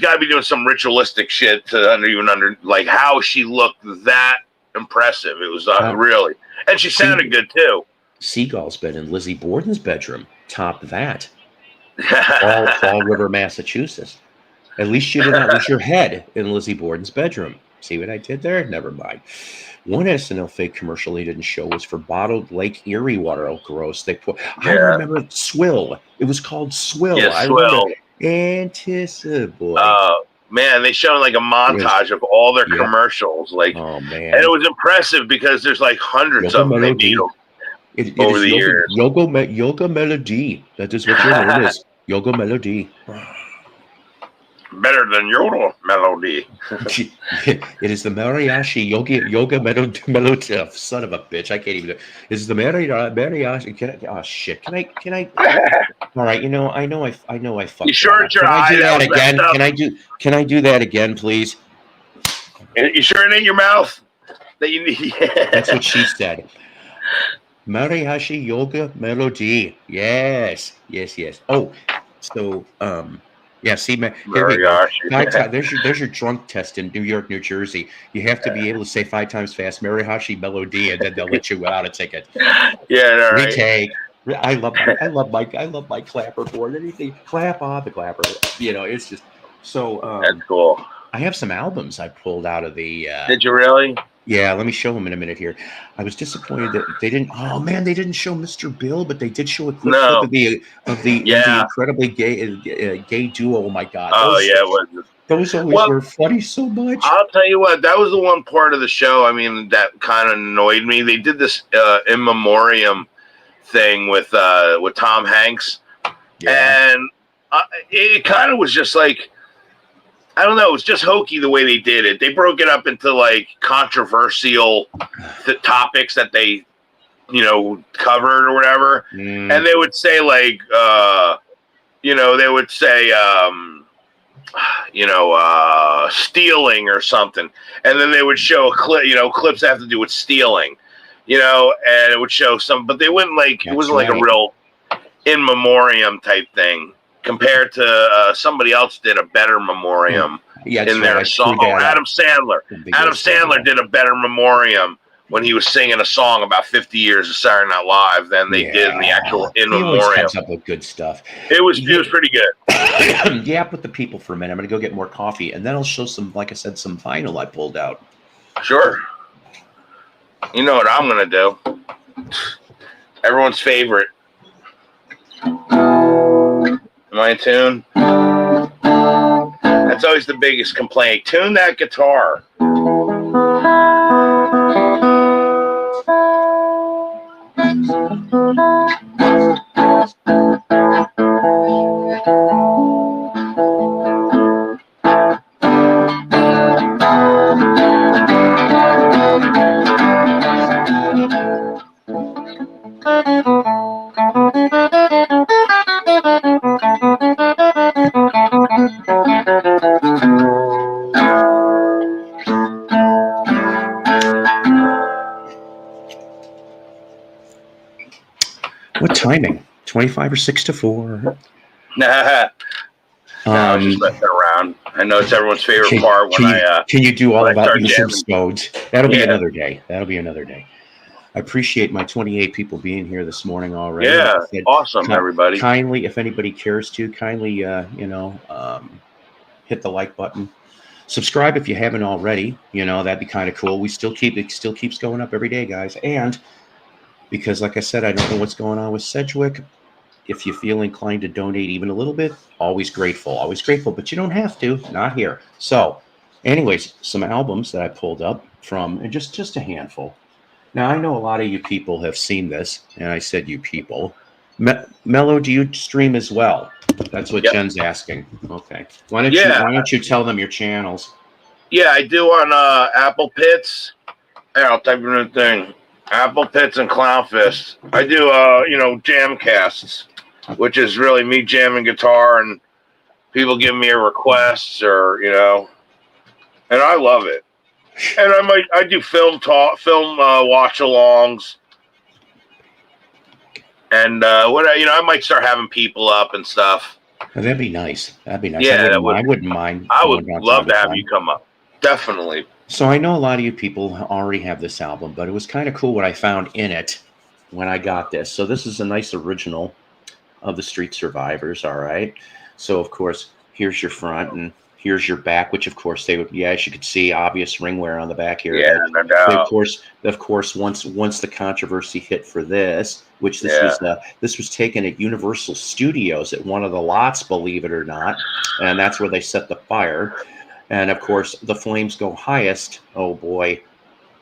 got to be doing some ritualistic shit to like how she looked that impressive. It was really, and she sounded good too. Seagull's been in Lizzie Borden's bedroom. Top that. Fall River, Massachusetts. At least you did not lose your head in Lizzie Borden's bedroom. See what I did there? Never mind. One SNL fake commercial they didn't show was for bottled Lake Erie water. Oh, gross. I remember Swill. It was called Swill. Yeah, Swill. Boy. Oh man, they showed like a montage of all their commercials. Like, oh man, and it was impressive because there's like hundreds of them. Over the years. Yoga Melody. That is what your name is. Yoga Melody. Better than Yodel Melody. It is the Mariachi Yoga Melody. Son of a bitch! I can't even. This is the Mariachi. Oh shit! Can I? All right. I know I fucked. You sure it's your eye? Can I do that again? Can I do that again, please? You sure it ain't your mouth that you need? That's what she said. Mariachi Yoga Melody. Yes. Oh, so yeah. See, here we go. There's your drunk test in New York, New Jersey. You have to be able to say 5 times fast Mariachi Melody, and then they'll let you out a ticket. Yeah, right. Retake. I love my clapper board. Anything clap on the clapper. It's just so. That's cool. I have some albums I pulled out of the. Did you really? Yeah, let me show them in a minute here. I was disappointed that they didn't. Oh man, they didn't show Mr. Bill, but they did show a clip of the incredibly gay duo. Oh my god! Those always were funny so much. I'll tell you what, that was the one part of the show. I mean, that kind of annoyed me. They did this in memoriam thing with Tom Hanks, and it kind of was just like. I don't know. It was just hokey the way they did it. They broke it up into like controversial topics that they, covered or whatever. And they would say like, stealing or something. And then they would show a clip, clips that have to do with stealing, and it would show some, but they wouldn't like, it wasn't like a real in memoriam type thing. Compared to somebody else did a better memoriam in their song. Oh, Adam Sandler. Adam Sandler did a better memoriam when he was singing a song about 50 years of Saturday Night Live than they did in the actual in memoriam. He always comes up with good stuff. It was pretty good. Yap with the people for a minute. I'm going to go get more coffee, and then I'll show some, like I said, some vinyl I pulled out. Sure. You know what I'm going to do? Everyone's favorite. Am I in tune? That's always the biggest complaint. Tune that guitar. What timing? 25 or 6 to 4? Nah. I was just messing around. I know it's everyone's favorite part when Can you do all about jamming. Modes? That'll be another day. I appreciate my 28 people being here this morning already. Yeah, awesome, everybody. Kindly, if anybody cares to, hit the like button. Subscribe if you haven't already. You know, that'd be kind of cool. It still keeps going up every day, guys. And because, like I said, I don't know what's going on with Sedgwick. If you feel inclined to donate even a little bit, always grateful, but you don't have to. Not here. So, anyways, some albums that I pulled up from, and just a handful. Now, I know a lot of you people have seen this, and I said you people. Mello, do you stream as well? That's what Jen's asking. Okay. Why don't you tell them your channels? Yeah, I do on Apple Pits. Here, I'll type in the thing. Apple Pits and Clownfist. I do, jam casts, which is really me jamming guitar and people give me a request or, and I love it. And I do film watch-alongs. And I might start having people up and stuff. That'd be nice. Yeah, I wouldn't mind. I would love to have you come up. Definitely. So I know a lot of you people already have this album, but it was kind of cool what I found in it when I got this. So this is a nice original of the Street Survivors. All right. So of course, here's your front and here's your back, which of course they would, as you could see, obvious ring wear on the back here. Yeah, no doubt. Of course, once the controversy hit for this, which this was taken at Universal Studios at one of the lots, believe it or not, and that's where they set the fire. And of course, the flames go highest. Oh boy,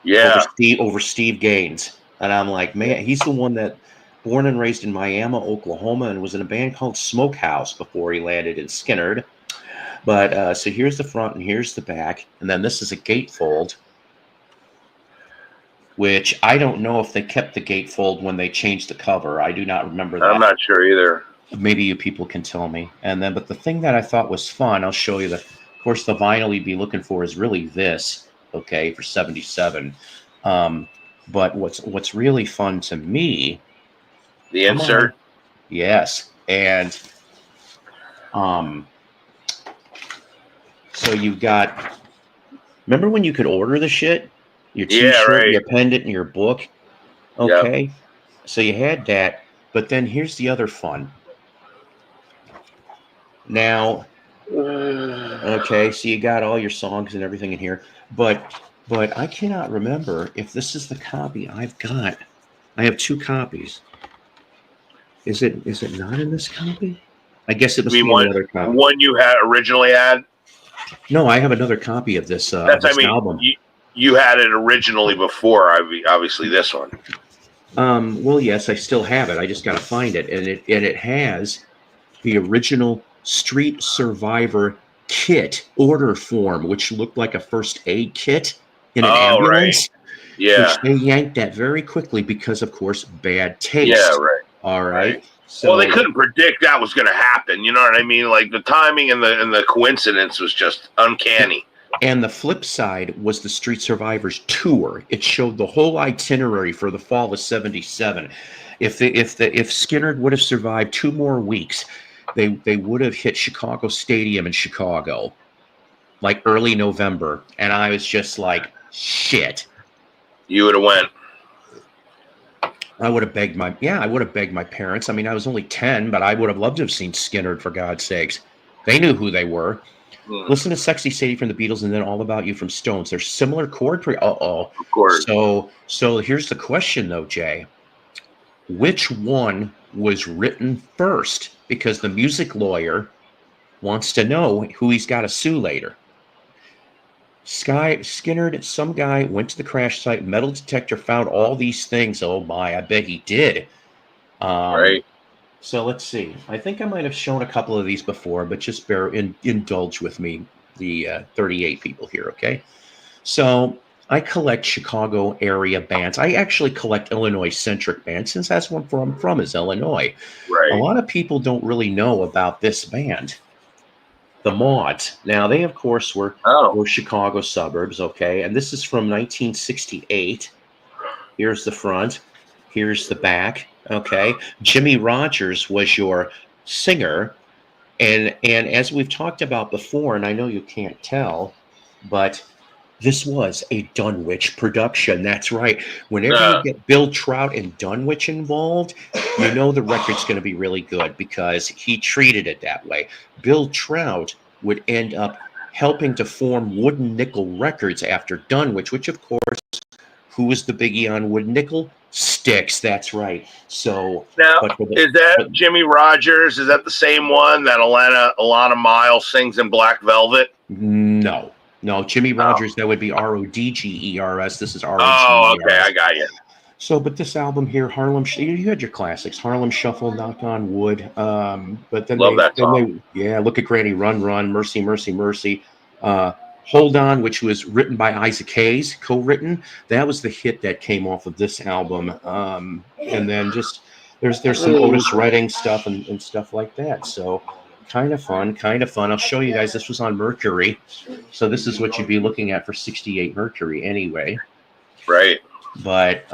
yeah, over Steve Gaines. And I'm like, man, he's the one that born and raised in Miami, Oklahoma, and was in a band called Smokehouse before he landed in Skynyrd. But so here's the front and here's the back, and then this is a gatefold, which I don't know if they kept the gatefold when they changed the cover. I do not remember that. I'm not sure either. Maybe you people can tell me. And then, but the thing that I thought was fun, I'll show you. Of course, the vinyl you'd be looking for is really this, okay, for 77. But what's really fun to me, the insert. Yes, and so you've got. Remember when you could order the shit? Your T-shirt, right. Your pendant, and your book. Okay, yep. So you had that, but then here's the other fun. Now, okay, so you got all your songs and everything in here, but I cannot remember if this is the copy I've got. I have two copies. Is it not in this copy? I guess it must be another copy. One you had originally had? No, I have another copy of this, album. You had it originally before, obviously, this one. Well, yes, I still have it. I just got to find it, and it has the original Street Survivor kit order form, which looked like a first aid kit in an ambulance. Right. Yeah, which they yanked that very quickly because, of course, bad taste. Yeah, right. All right. So, well, they couldn't predict that was going to happen. You know what I mean? Like the timing and the coincidence was just uncanny. And the flip side was the Street Survivors tour. It showed the whole itinerary for the fall of '77. If Skynyrd would have survived 2 more weeks, they would have hit Chicago Stadium in Chicago, like early November. And I was just like, shit. You would have went. I would have begged my parents. I mean, I was only 10, but I would have loved to have seen Skynyrd, for God's sakes. They knew who they were. Listen to Sexy Sadie from the Beatles and then All About You from Stones. They're similar chord. Of course. So here's the question, though, Jay. Which one was written first? Because the music lawyer wants to know who he's got to sue later. Skynyrd, some guy went to the crash site, metal detector found all these things. Oh my, I bet he did. Right. So let's see. I think I might have shown a couple of these before, but just indulge with me, the 38 people here, okay? So I collect Chicago area bands. I actually collect Illinois-centric bands since that's where I'm from is Illinois. Right. A lot of people don't really know about this band, the Mods. Now, they, of course, were Chicago suburbs, okay? And this is from 1968. Here's the front. Here's the back. Okay, Jimmy Rogers was your singer, and as we've talked about before, and I know you can't tell, but this was a Dunwich production. That's right. Whenever you get Bill Trout and Dunwich involved, you know the record's going to be really good because he treated it that way. Bill Trout would end up helping to form Wooden Nickel Records after Dunwich, which of course, who was the biggie on Wooden Nickel? Styx, that's right. So now, is that Jimmy Rogers? Is that the same one that Alana Miles sings in Black Velvet? No, Jimmy Rogers, that would be Rodgers. This is Rogers. Oh, okay, I got you. So, but this album here, you had your classics, Harlem Shuffle, Knock on Wood. But then look at Granny Run Run, Mercy, Mercy, Mercy. Hold On, which was written by Isaac Hayes, co-written. That was the hit that came off of this album. And then just there's some Otis Redding stuff and stuff like that. So kind of fun. I'll show you guys. This was on Mercury. So this is what you'd be looking at for 68 Mercury anyway. Right. But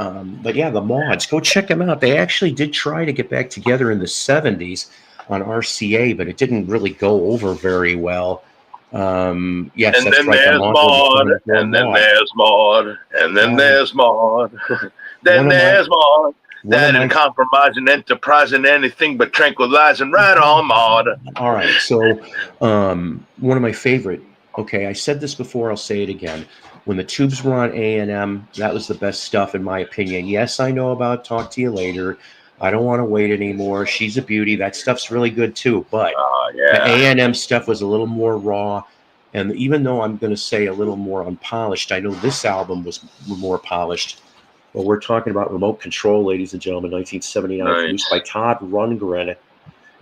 yeah, the Mods, go check them out. They actually did try to get back together in the 70s on RCA, but it didn't really go over very well. Yes, and that's then right. There's Maud, and then there's Maud, and then there's Maud, then there's Maud. That and compromising, enterprising, anything but tranquilizing, right on, Maud. All right, so one of my favorite. Okay, I said this before. I'll say it again. When the Tubes were on A&M, that was the best stuff, in my opinion. Yes, I know about Talk to You Later. I Don't Want to Wait Anymore. She's a Beauty. That stuff's really good too. But the A&M stuff was a little more raw. And even though I'm going to say a little more unpolished, I know this album was more polished. Well, we're talking about Remote Control, ladies and gentlemen, 1979, produced by Todd Rundgren.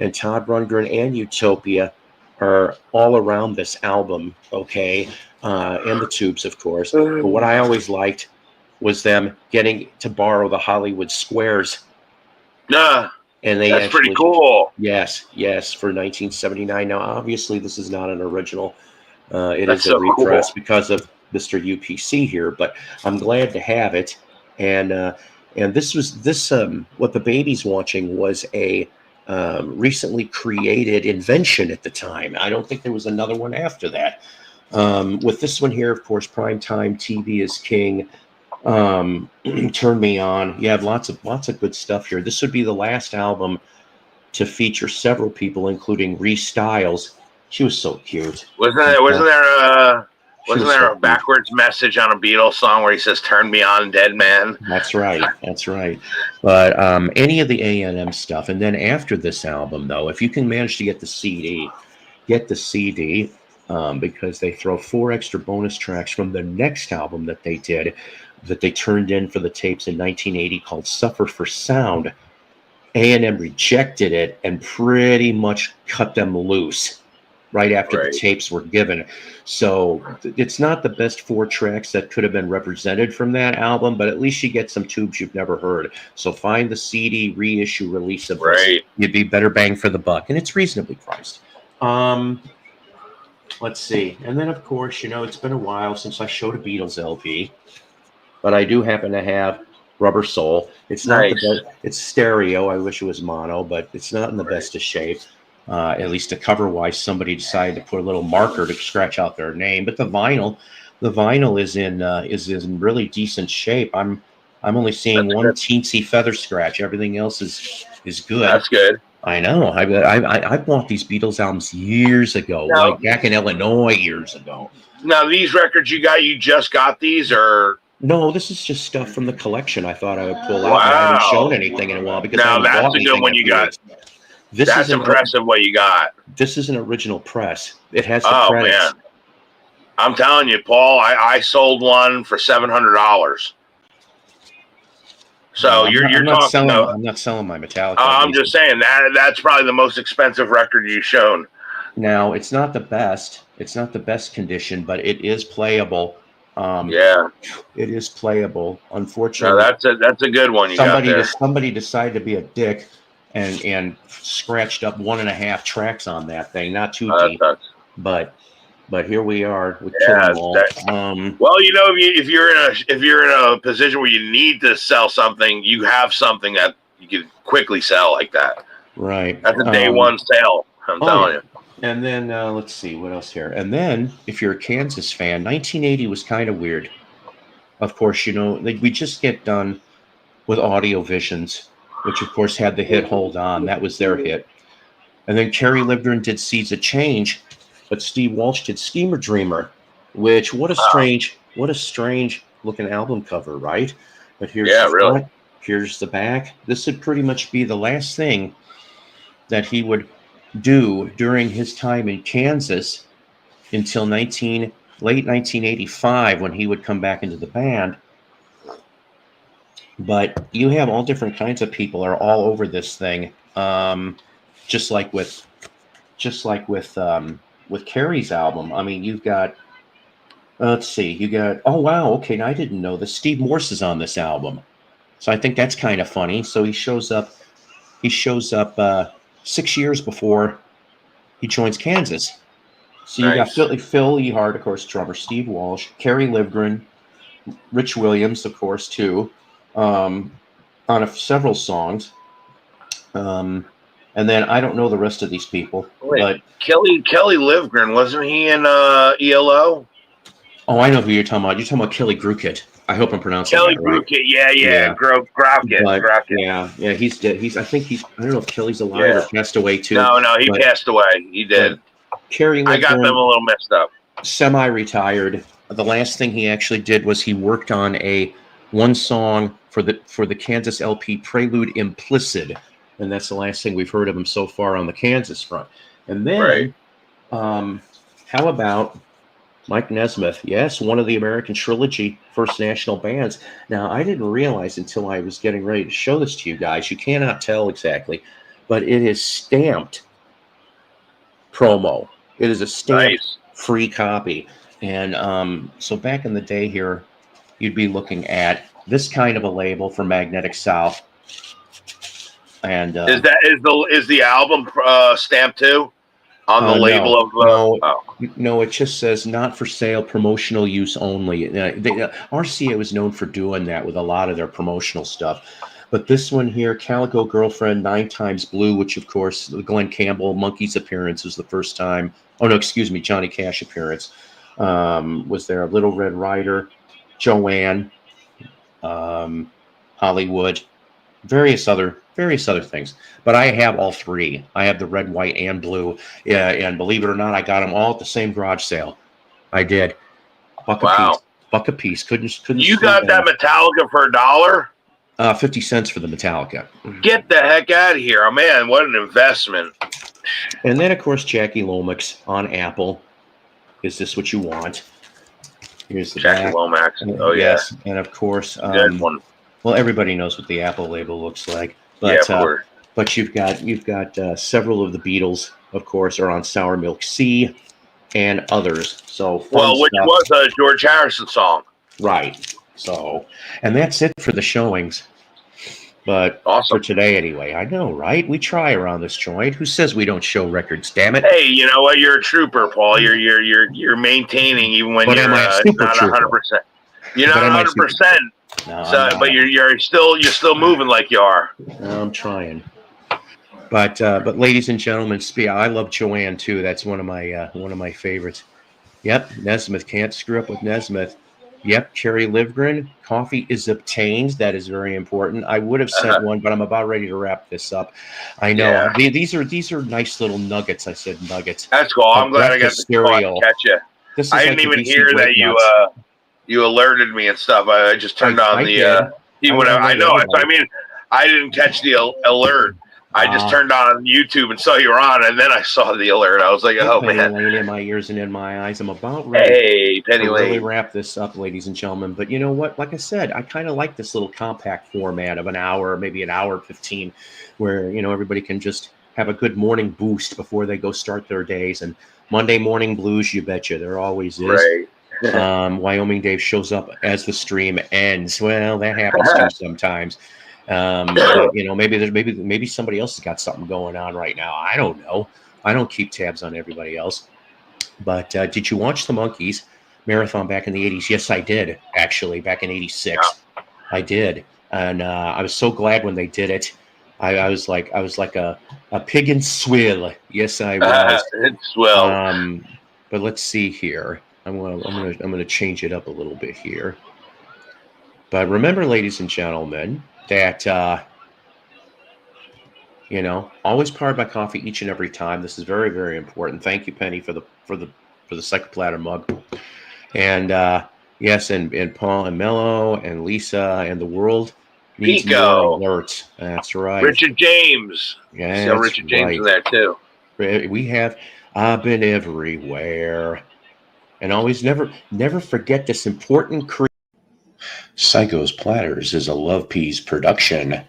And Todd Rundgren and Utopia are all around this album, okay? And the Tubes, of course. But what I always liked was them getting to borrow the Hollywood Squares. Yeah, and that's pretty cool. Yes, for 1979. Now, obviously, this is not an original. It is a repress because of Mr. UPC here, but I'm glad to have it. And this what the baby's watching was a recently created invention at the time. I don't think there was another one after that. With this one here, of course, Primetime TV is King. Turn Me On. You have lots of good stuff here. This would be the last album to feature several people, including Rhys Styles. She was so cute. Wasn't there a backwards message on a Beatles song where he says "Turn me on, dead man"? That's right. But any of the A&M stuff, and then after this album, though, if you can manage to get the CD. Because they throw 4 extra bonus tracks from the next album that they did, that they turned in for the tapes in 1980, called "Suffer for Sound." A&M rejected it and pretty much cut them loose right after the tapes were given. So it's not the best 4 tracks that could have been represented from that album, but at least you get some Tubes you've never heard. So find the CD reissue release of this. You'd be better bang for the buck, and it's reasonably priced. Let's see. And then, of course, it's been a while since I showed a Beatles LP, but I do happen to have Rubber Soul. It's not the best. It's stereo. I wish it was mono, but it's not in the best of shape. At least the cover-wise, somebody decided to put a little marker to scratch out their name. But the vinyl is in really decent shape. I'm only seeing one teensy feather scratch. Everything else is good. That's good. I know. I bought these Beatles albums years ago, like back in Illinois years ago. Now, these records you just got these, or? No, this is just stuff from the collection I thought I would pull out. I haven't shown anything in a while because that's a good one you got. That's impressive what you got. This is an original press. It has the credits. Man. I'm telling you, Paul, I sold one for $700. So I'm not selling my Metallica. I'm just saying that's probably the most expensive record you've shown. Now, it's not the best. It's not the best condition, but it is playable. It is playable. Unfortunately, that's a good one. Somebody decided to be a dick and scratched up 1.5 tracks on that thing. Not too deep, but here we are with Kill 'Em All. Well, if you're in a position where you need to sell something, you have something that you can quickly sell like that. Right. That's a day one sale. I'm telling you. And then let's see what else here. And then if you're a Kansas fan, 1980 was kind of weird. Of course, we just get done with Audio Visions, which of course had the hit "Hold On." That was their hit. And then Kerry Livgren did "Seeds of Change." but Steve Walsh did Schemer Dreamer, which what a strange looking album cover, right? But here's the front, here's the back. This would pretty much be the last thing that he would do during his time in Kansas until late 1985 when he would come back into the band. But you have all different kinds of people are all over this thing, just like with Carrie's album. I mean, you've got let's see, you got oh wow, okay, now I didn't know this. Steve Morse is on this album, so I think that's kind of funny. So he shows up 6 years before he joins Kansas. So you got Phil Ehart, of course, drummer, Steve Walsh, Kerry Livgren, Rich Williams, of course, too, on several songs. And then I don't know the rest of these people. But Kelly Livgren, wasn't he in ELO? Oh, I know who you're talking about. You're talking about Kelly Grukit. I hope I'm pronouncing Kelly that right. Grukit, yeah. Grokit. Yeah, he's dead. I don't know if Kelly's alive or passed away too. No, he passed away. He did. Kerry Livgren, I got them a little messed up. Semi-retired. The last thing he actually did was he worked on one song for the Kansas LP, Prelude Implicit, and that's the last thing we've heard of him so far on the Kansas front. And then, how about Mike Nesmith? Yes, one of the American Trilogy First National bands. Now, I didn't realize until I was getting ready to show this to you guys. You cannot tell exactly, but it is stamped promo. It is a stamped free copy. And so back in the day here, you'd be looking at this kind of a label for Magnetic South. And is the album stamped too on the label of no, it just says not for sale, promotional use only. RCA was known for doing that with a lot of their promotional stuff. But this one here, Calico Girlfriend, 9 Times Blue, which of course the Glenn Campbell Monkees appearance was the first time. Oh no, excuse me, Johnny Cash appearance was there. Little Red Rider, Joanne, Hollywood, various other things. But I have all three. I have the red, white, and blue. Yeah, and believe it or not, I got them all at the same garage sale. I did. Buck a piece. Couldn't. You got that Metallica for $1? 50 cents for the Metallica. Get the heck out of here. Oh, man, what an investment. And then, of course, Jackie Lomax on Apple. Is This What You Want? Here's the Jackie back. Lomax. Oh, yes. And, of course, good one. Well, everybody knows what the Apple label looks like. But, of course. But you've got several of the Beatles, of course, are on Sour Milk Sea and others. So which was a George Harrison song. Right. So, and that's it for the showings. But for today, anyway, I know, right? We try around this joint. Who says we don't show records? Damn it! Hey, you know what? You're a trooper, Paul. You're maintaining even when you're not 100%. You're not 100%. No, but you're still moving like you are. I'm trying. But ladies and gentlemen, I love Joanne too. That's one of my favorites. Yep, Nesmith, can't screw up with Nesmith. Yep, Kerry Livgren, Coffee is Obtained. That is very important. I would have sent one, but I'm about ready to wrap this up. I know these are nice little nuggets. I said nuggets. That's cool. I'm glad I got the call to catch you. I didn't even hear that you alerted me and stuff. I just turned on the I know. I mean, I didn't catch the alert. I just turned on YouTube and saw you were on, and then I saw the alert. I was like, "Oh Penny man!" Lane in my ears and in my eyes. I'm about ready to really wrap this up, ladies and gentlemen. But you know what? Like I said, I kind of like this little compact format of an hour, maybe an hour 15, where everybody can just have a good morning boost before they go start their days. And Monday morning blues, you betcha, there always is. Right. Wyoming Dave shows up as the stream ends. Well, that happens too sometimes. Maybe somebody else has got something going on right now. I don't know. I don't keep tabs on everybody else. But did you watch the Monkees marathon back in the 80s? Yes, I did, actually, back in 86. Yeah. I did. And I was so glad when they did it. I was like a pig in swill. Yes, I was. It's swell. But let's see here. I'm gonna change it up a little bit here. But remember, ladies and gentlemen, that You know, always powered by coffee each and every time. This is very, very important. Thank you, Penny, for the second platter mug. And yes, and Paul and Mello and Lisa and the world needs Pico. more alerts. That's right. Richard James. Yeah, See Richard James in there too. We have. I've been everywhere, and always never forget this important. Psycho's Platters is a Love Peas production.